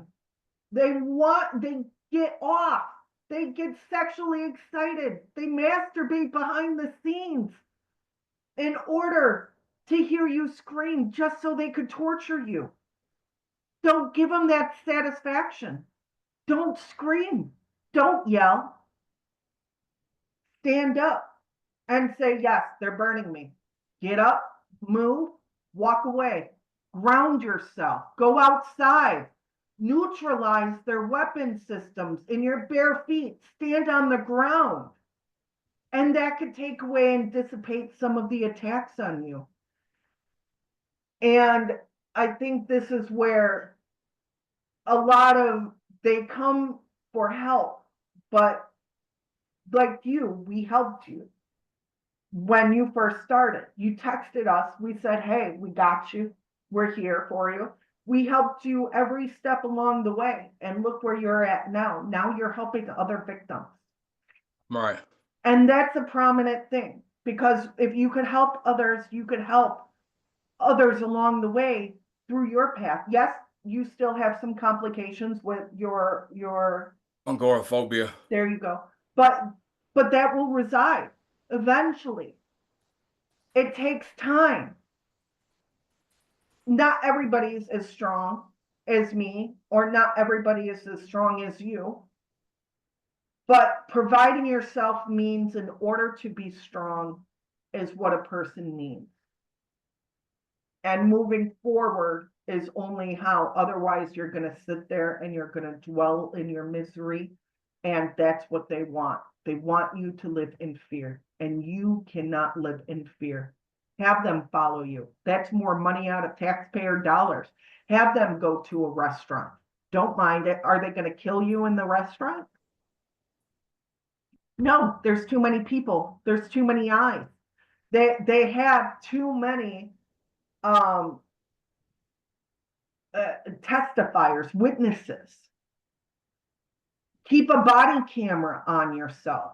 They get off. They get sexually excited. They masturbate behind the scenes in order to hear you scream just so they could torture you. Don't give them that satisfaction. Don't scream. Don't yell. Stand up and say, yes, they're burning me. Get up, move, walk away, ground yourself, go outside, neutralize their weapon systems in your bare feet, stand on the ground. And that could take away and dissipate some of the attacks on you. And I think this is where they come for help, but like you, we helped you. When you first started, you texted us, we said, hey, we got you, we're here for you. We helped you every step along the way, and look where you're at now. Now you're helping other victims. Right. And that's a prominent thing, because if you could help others, you could help others along the way through your path. Yes, you still have some complications with your Agoraphobia. there you go. But that will reside eventually. It takes time. Not everybody is as strong as me, or not everybody is as strong as you. But providing yourself means, in order to be strong, is what a person needs. And moving forward is only how. Otherwise, you're going to sit there and you're going to dwell in your misery. And that's what they want. They want you to live in fear, and you cannot live in fear. Have them follow you. That's more money out of taxpayer dollars. Have them go to a restaurant. Don't mind it. Are they going to kill you in the restaurant? No, there's too many people. There's too many eyes. They have too many um, testifiers, witnesses. Keep a body camera on yourself.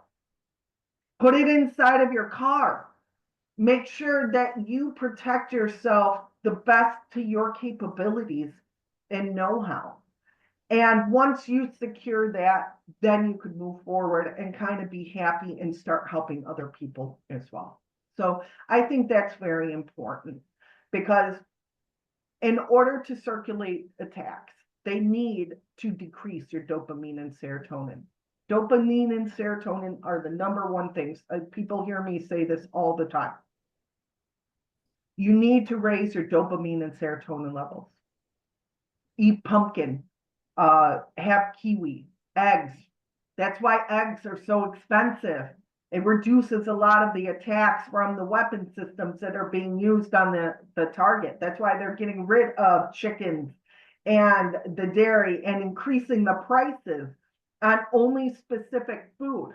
Put it inside of your car. Make sure that you protect yourself the best to your capabilities and know-how. And once you secure that, then you could move forward and kind of be happy and start helping other people as well. So I think that's very important, because in order to circulate attacks, they need to decrease your dopamine and serotonin. Dopamine and serotonin are the number one things. People hear me say this all the time. You need to raise your dopamine and serotonin levels. Eat pumpkin, have kiwi, eggs. That's why eggs are so expensive. It reduces a lot of the attacks from the weapon systems that are being used on the target. That's why they're getting rid of chickens and the dairy and increasing the prices on only specific food.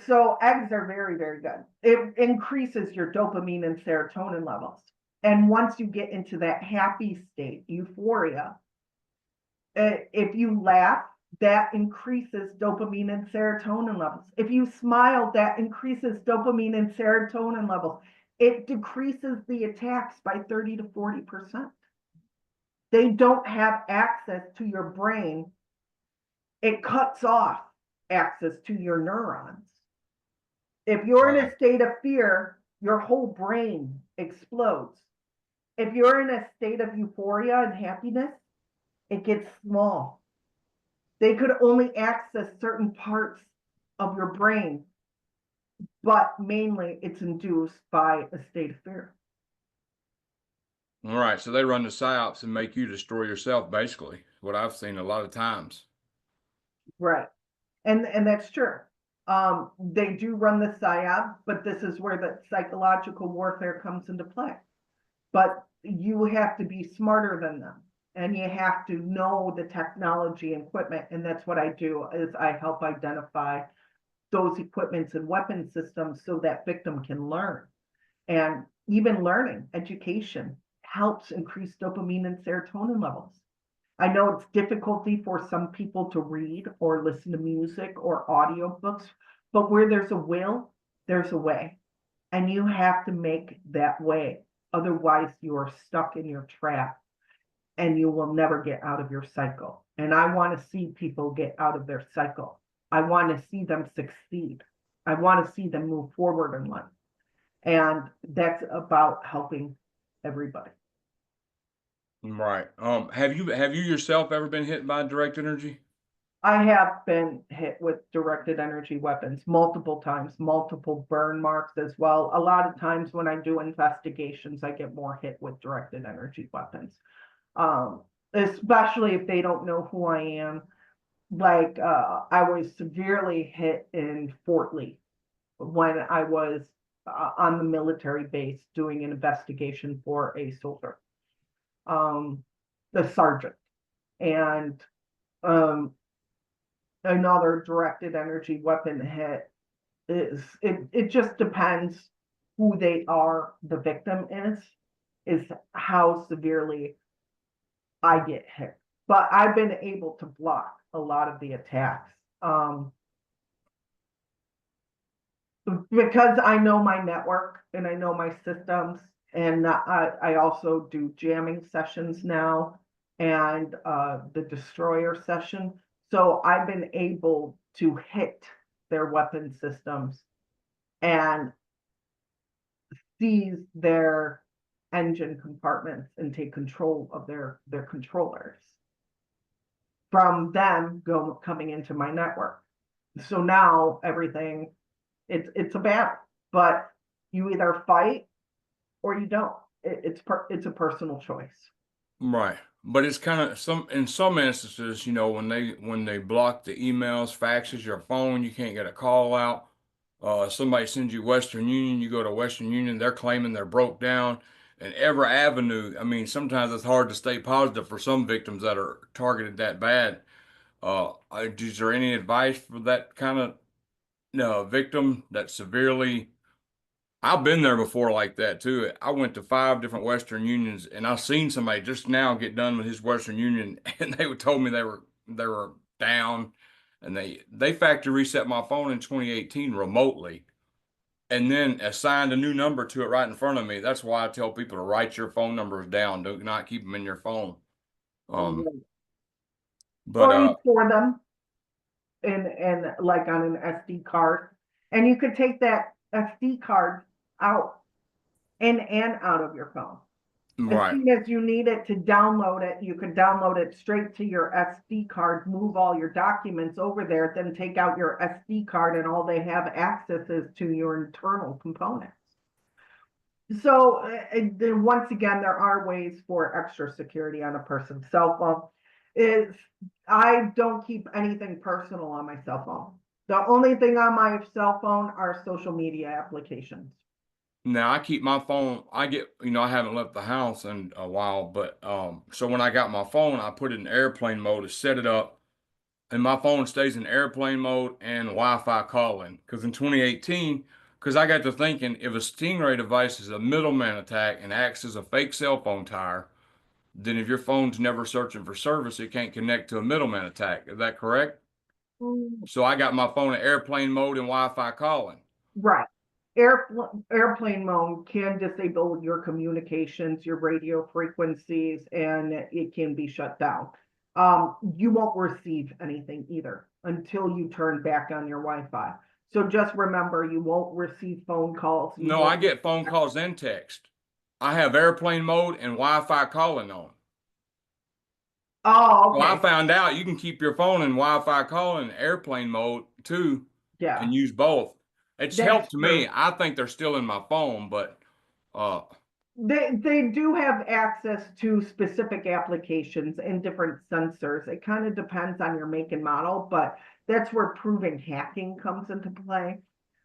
So eggs are very, very good. It increases your dopamine and serotonin levels. And once you get into that happy state, euphoria, if you laugh, that increases dopamine and serotonin levels. If you smile, that increases dopamine and serotonin levels. It decreases the attacks by 30 to 40%. They don't have access to your brain. It cuts off access to your neurons. If you're in a state of fear, your whole brain explodes. If you're in a state of euphoria and happiness, it gets small. They could only access certain parts of your brain, but mainly it's induced by a state of fear. All right, so they run the psyops and make you destroy yourself, basically, what I've seen a lot of times. Right. And that's true. They do run the psyop, but this is where the psychological warfare comes into play. But you have to be smarter than them, and you have to know the technology and equipment. And that's what I do, is I help identify those equipments and weapon systems so that victim can learn. And even learning, education helps increase dopamine and serotonin levels. I know it's difficulty for some people to read or listen to music or audiobooks, but where there's a will, there's a way. And you have to make that way. Otherwise, you are stuck in your trap and you will never get out of your cycle. And I want to see people get out of their cycle. I want to see them succeed. I want to see them move forward in life. And that's about helping everybody. Right. Have you yourself ever been hit by direct energy? I have been hit with directed energy weapons multiple times, multiple burn marks as well. A lot of times when I do investigations, I get more hit with directed energy weapons, especially if they don't know who I am. Like I was severely hit in Fort Lee when I was on the military base doing an investigation for a soldier, the sergeant, and another directed energy weapon hit. It just depends who they are, the victim is how severely I get hit. But I've been able to block a lot of the attacks because I know my network and I know my systems. And I also do jamming sessions now and the destroyer session. So I've been able to hit their weapon systems and seize their engine compartments and take control of their controllers from them coming into my network. So now everything, it's a battle, but you either fight or you don't. It's a personal choice. Right. But it's kind of in some instances, when they block the emails, faxes, your phone, you can't get a call out. Somebody sends you Western Union, you go to Western Union, they're claiming they're broke down. And every avenue, I mean, sometimes it's hard to stay positive for some victims that are targeted that bad. Is there any advice for that kind of victim that severely? I've been there before like that too. I went to 5 different Western Unions and I seen somebody just now get done with his Western Union and they told me they were down and they factory reset my phone in 2018 remotely and then assigned a new number to it right in front of me. That's why I tell people to write your phone numbers down. Do not keep them in your phone. But Or you store them in like on an SD card. And you could take that SD card out in and out of your phone. As right. soon as you need it to download it, you could download it straight to your SD card, move all your documents over there, then take out your SD card and all they have access is to your internal components. So once again, there are ways for extra security on a person's cell phone. I don't keep anything personal on my cell phone. The only thing on my cell phone are social media applications. Now I keep my phone. I haven't left the house in a while, but so when I got my phone, I put it in airplane mode to set it up, and my phone stays in airplane mode and Wi-Fi calling. Because in 2018, because I got to thinking, if a Stingray device is a middleman attack and acts as a fake cell phone tower, then if your phone's never searching for service, it can't connect to a middleman attack. Is that correct? So I got my phone in airplane mode and Wi-Fi calling. Right. Airplane mode can disable your communications, your radio frequencies, and it can be shut down. You won't receive anything either until you turn back on your Wi-Fi. So just remember, you won't receive phone calls. No, I get phone calls and text. I have airplane mode and Wi-Fi calling on. Oh, okay. Well, I found out you can keep your phone in Wi-Fi calling airplane mode too, Yeah. and use both. It's That's helped true. me. I think they're still in my phone, but they do have access to specific applications and different sensors. It kind of depends on your make and model, but that's where proven hacking comes into play.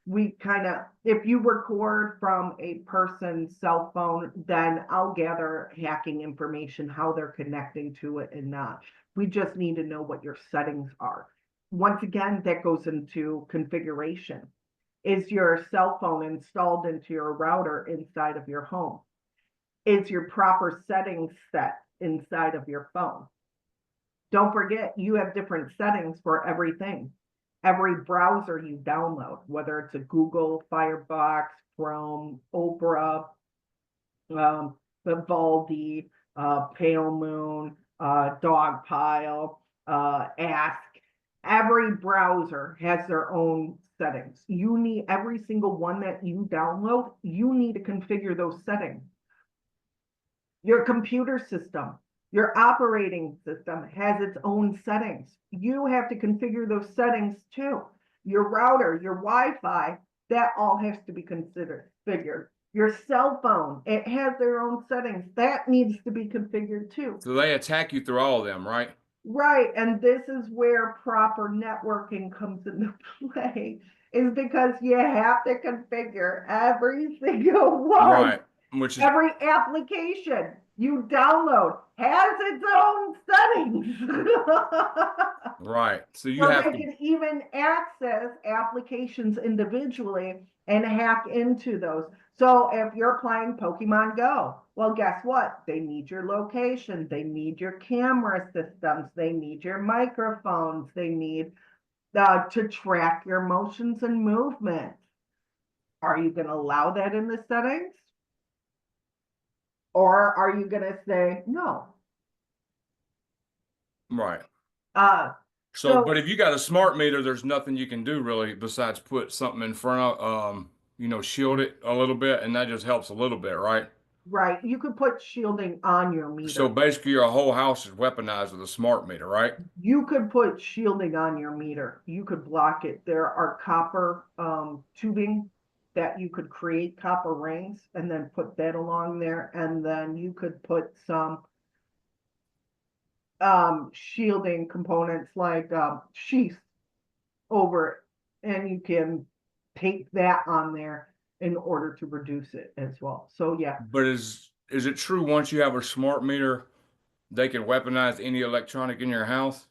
If you record from a person's cell phone, then I'll gather hacking information, how they're connecting to it and not. We just need to know what your settings are. Once again, that goes into configuration. Is your cell phone installed into your router inside of your home? Is your proper settings set inside of your phone? Don't forget, you have different settings for everything. Every browser you download, whether it's a Google, Firefox, Chrome, Opera, Vivaldi, Pale Moon, Dogpile, Ask. Every browser has their own settings. You need every single one that you download, you need to configure those settings. Your computer system, your operating system has its own settings. You have to configure those settings too. Your router, your Wi-Fi, that all has to be configured. Your cell phone, it has their own settings. That needs to be configured too. so they attack you through all of them, right? Right, and this is where proper networking comes into play, is because you have to configure every single one. Right. Which is every application you download has its own settings. right. So you So have they to. can even access applications individually and hack into those. So if you're playing Pokemon Go, well, guess what? They need your location. They need your camera systems. They need your microphones. They need to track your motions and movements. Are you going to allow that in the settings? Or are you going to say no? Right. So, But if you got a smart meter, there's nothing you can do really besides put something in front of, shield it a little bit, and that just helps a little bit, right? right, you could put shielding on your meter. So basically, your whole house is weaponized with a smart meter, right? You could put shielding on your meter. You could block it. There are copper tubing that you could create copper rings and then put that along there. And then you could put some shielding components like sheaths over it. And you can take that on there in order to reduce it as well. So yeah. But is it true once you have a smart meter, they can weaponize any electronic in your house?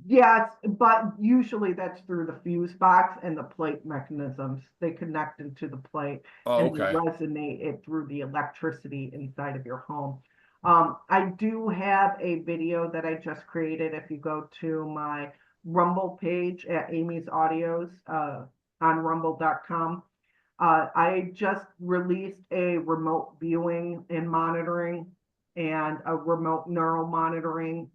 Yes, but usually that's through the fuse box and the plate mechanisms. They connect into the plate Oh, and they okay. resonate it through the electricity inside of your home. I do have a video that I just created. If you go to my Rumble page at Amy's Audios, on rumble.com, I just released a remote viewing and monitoring and a remote neural monitoring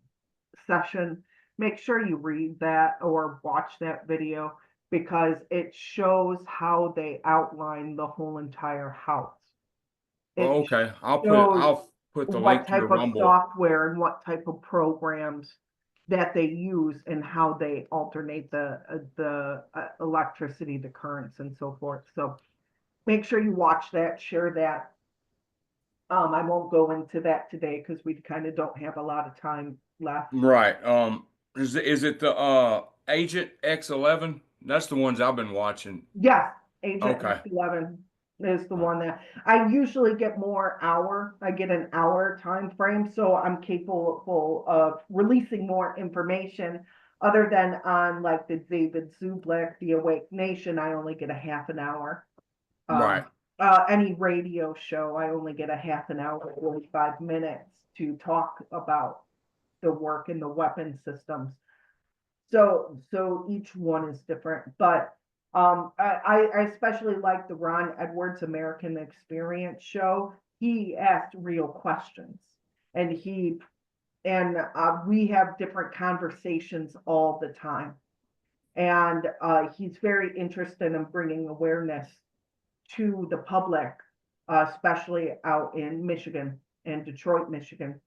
session. Make sure you read that or watch that video because it shows how they outline the whole entire house. Well, It okay. shows I'll put the what link to your type of Rumble. software and what type of programs that they use and how they alternate the electricity, the currents and so forth. So make sure you watch that, share that. I won't go into that today because we kind of don't have a lot of time left. Right. Is it the Agent X11? That's the ones I've been watching. Yes, Agent Okay. X11 is the one that I usually get I get an hour time frame, so I'm capable of releasing more information other than on like the David Zublik, the Awake Nation, I only get a half an hour. Right. Any radio show, I only get a half an hour, 45 minutes to talk about the work and the weapon systems. So each one is different, but I especially like the Ron Edwards American Experience show. He asked real questions, and we have different conversations all the time, and he's very interested in bringing awareness to the public, especially out in Michigan and Detroit, Michigan.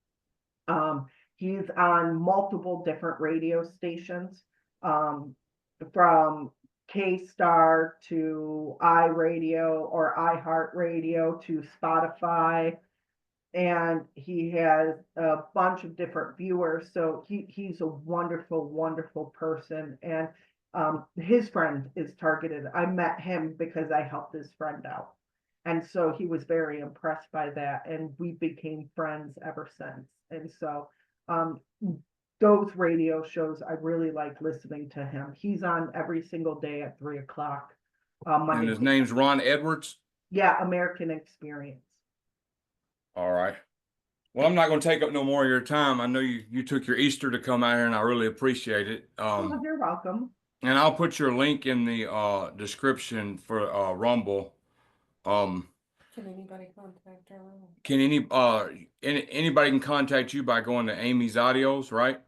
He's on multiple different radio stations, um, from K-Star to iRadio or iHeartRadio to Spotify, and he has a bunch of different viewers. So he's a wonderful, wonderful person, and his friend is targeted. I met him because I helped his friend out. And so he was very impressed by that, and we became friends ever since. And so um, those radio shows, I really like listening to him. He's on every single day at 3 o'clock. And Monday. his name's Ron Edwards. Yeah, American Experience. All right. Well, I'm not going to take up no more of your time. I know you took your Easter to come out here, and I really appreciate it. Oh, you're welcome. And I'll put your link in the description for Rumble. Um, Can anybody contact her? can anybody can contact you by going to Amy's Audios, right?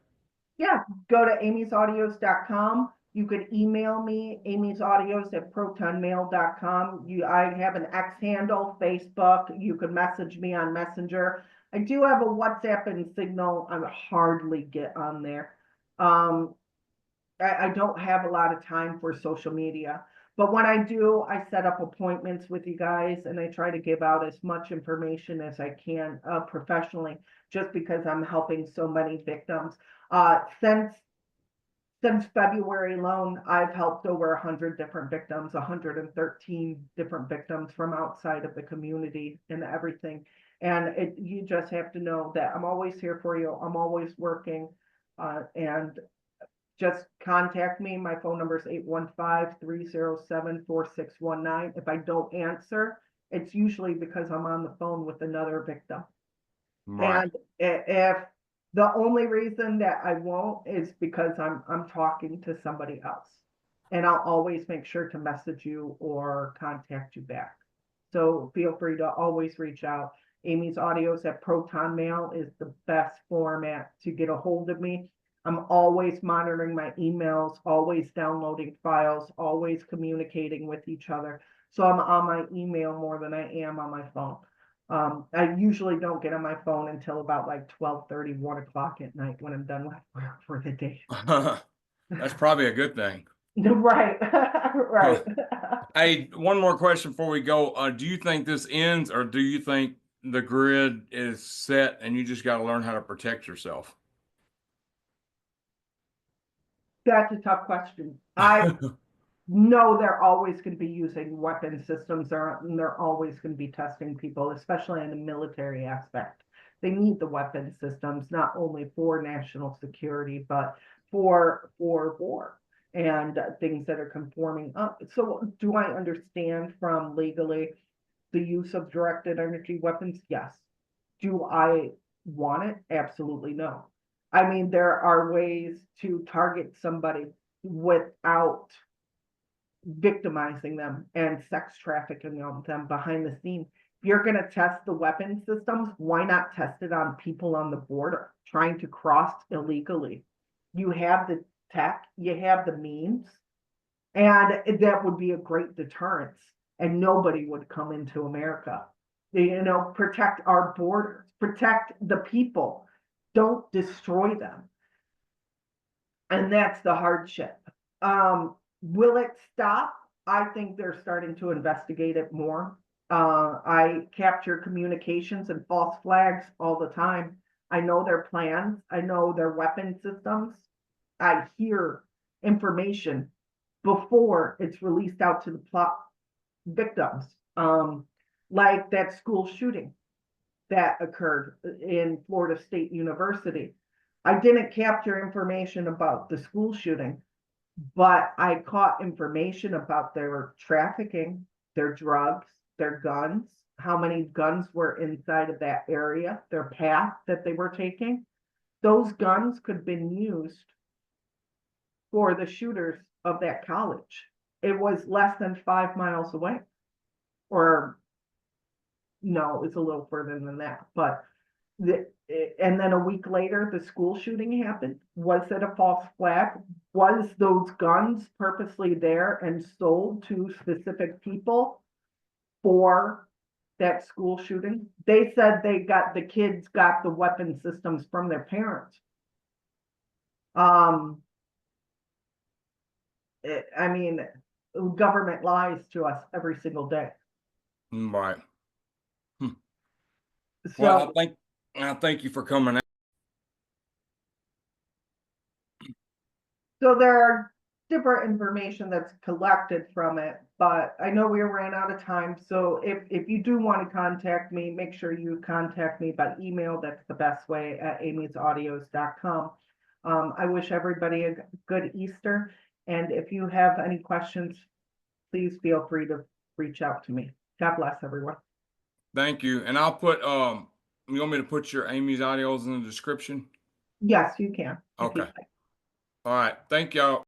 Yeah, go to amysaudios.com. You could email me, amysaudios@protonmail.com. I have an X handle, Facebook. You could message me on Messenger. I do have a WhatsApp and Signal. I hardly get on there. I don't have a lot of time for social media. But when I do, I set up appointments with you guys and I try to give out as much information as I can professionally, just because I'm helping so many victims. Since February alone, I've helped over 100 different victims, 113 different victims from outside of the community and everything. And you just have to know that I'm always here for you. I'm always working, and just contact me. My phone number is 815-307-4619. If I don't answer, it's usually because I'm on the phone with another victim. Right. And if the only reason that I won't is because I'm talking to somebody else. And I'll always make sure to message you or contact you back. So feel free to always reach out. Amy's Audios at Proton Mail is the best format to get a hold of me. I'm always monitoring my emails, always downloading files, always communicating with each other. So I'm on my email more than I am on my phone. I usually don't get on my phone until about like 12:30, 1 o'clock at night when I'm done with work for the day. That's probably a good thing. Right, right. Hey, one more question before we go. Do you think this ends, or do you think the grid is set and you just got to learn how to protect yourself? That's a tough question. I know they're always going to be using weapon systems, and they're always going to be testing people, especially in the military aspect. They need the weapon systems not only for national security, but for war and things that are conforming up. So do I understand from legally the use of directed energy weapons? Yes. Do I want it? Absolutely no. I mean, there are ways to target somebody without victimizing them and sex trafficking them behind the scenes. If you're going to test the weapon systems, why not test it on people on the border trying to cross illegally? You have the tech, you have the means, and that would be a great deterrence, and nobody would come into America. You know, protect our borders, protect the people, don't destroy them. And that's the hardship. Will it stop? I think they're starting to investigate it more. I capture communications and false flags all the time. I know their plans. I know their weapon systems. I hear information before it's released out to the plot victims. Like that school shooting that occurred in Florida State University. I didn't capture information about the school shooting, but I caught information about their trafficking, their drugs, their guns, how many guns were inside of that area, their path that they were taking. Those guns could have been used for the shooters of that college. It was less than 5 miles away. Or no, it's a little further than that, but and then a week later, the school shooting happened. Was it a false flag? Was those guns purposely there and sold to specific people for that school shooting? They said the kids got the weapon systems from their parents. I mean, government lies to us every single day. Right. So, Well, I thank you for coming out. so there are different information that's collected from it, but I know we ran out of time. So if you do want to contact me, make sure you contact me by email. That's the best way, at amysaudios.com. I wish everybody a good Easter. And if you have any questions, please feel free to reach out to me. God bless everyone. Thank you. And I'll put, you want me to put your Amy's audios in the description? Yes, you can. if you'd Okay. like. All right. Thank y'all.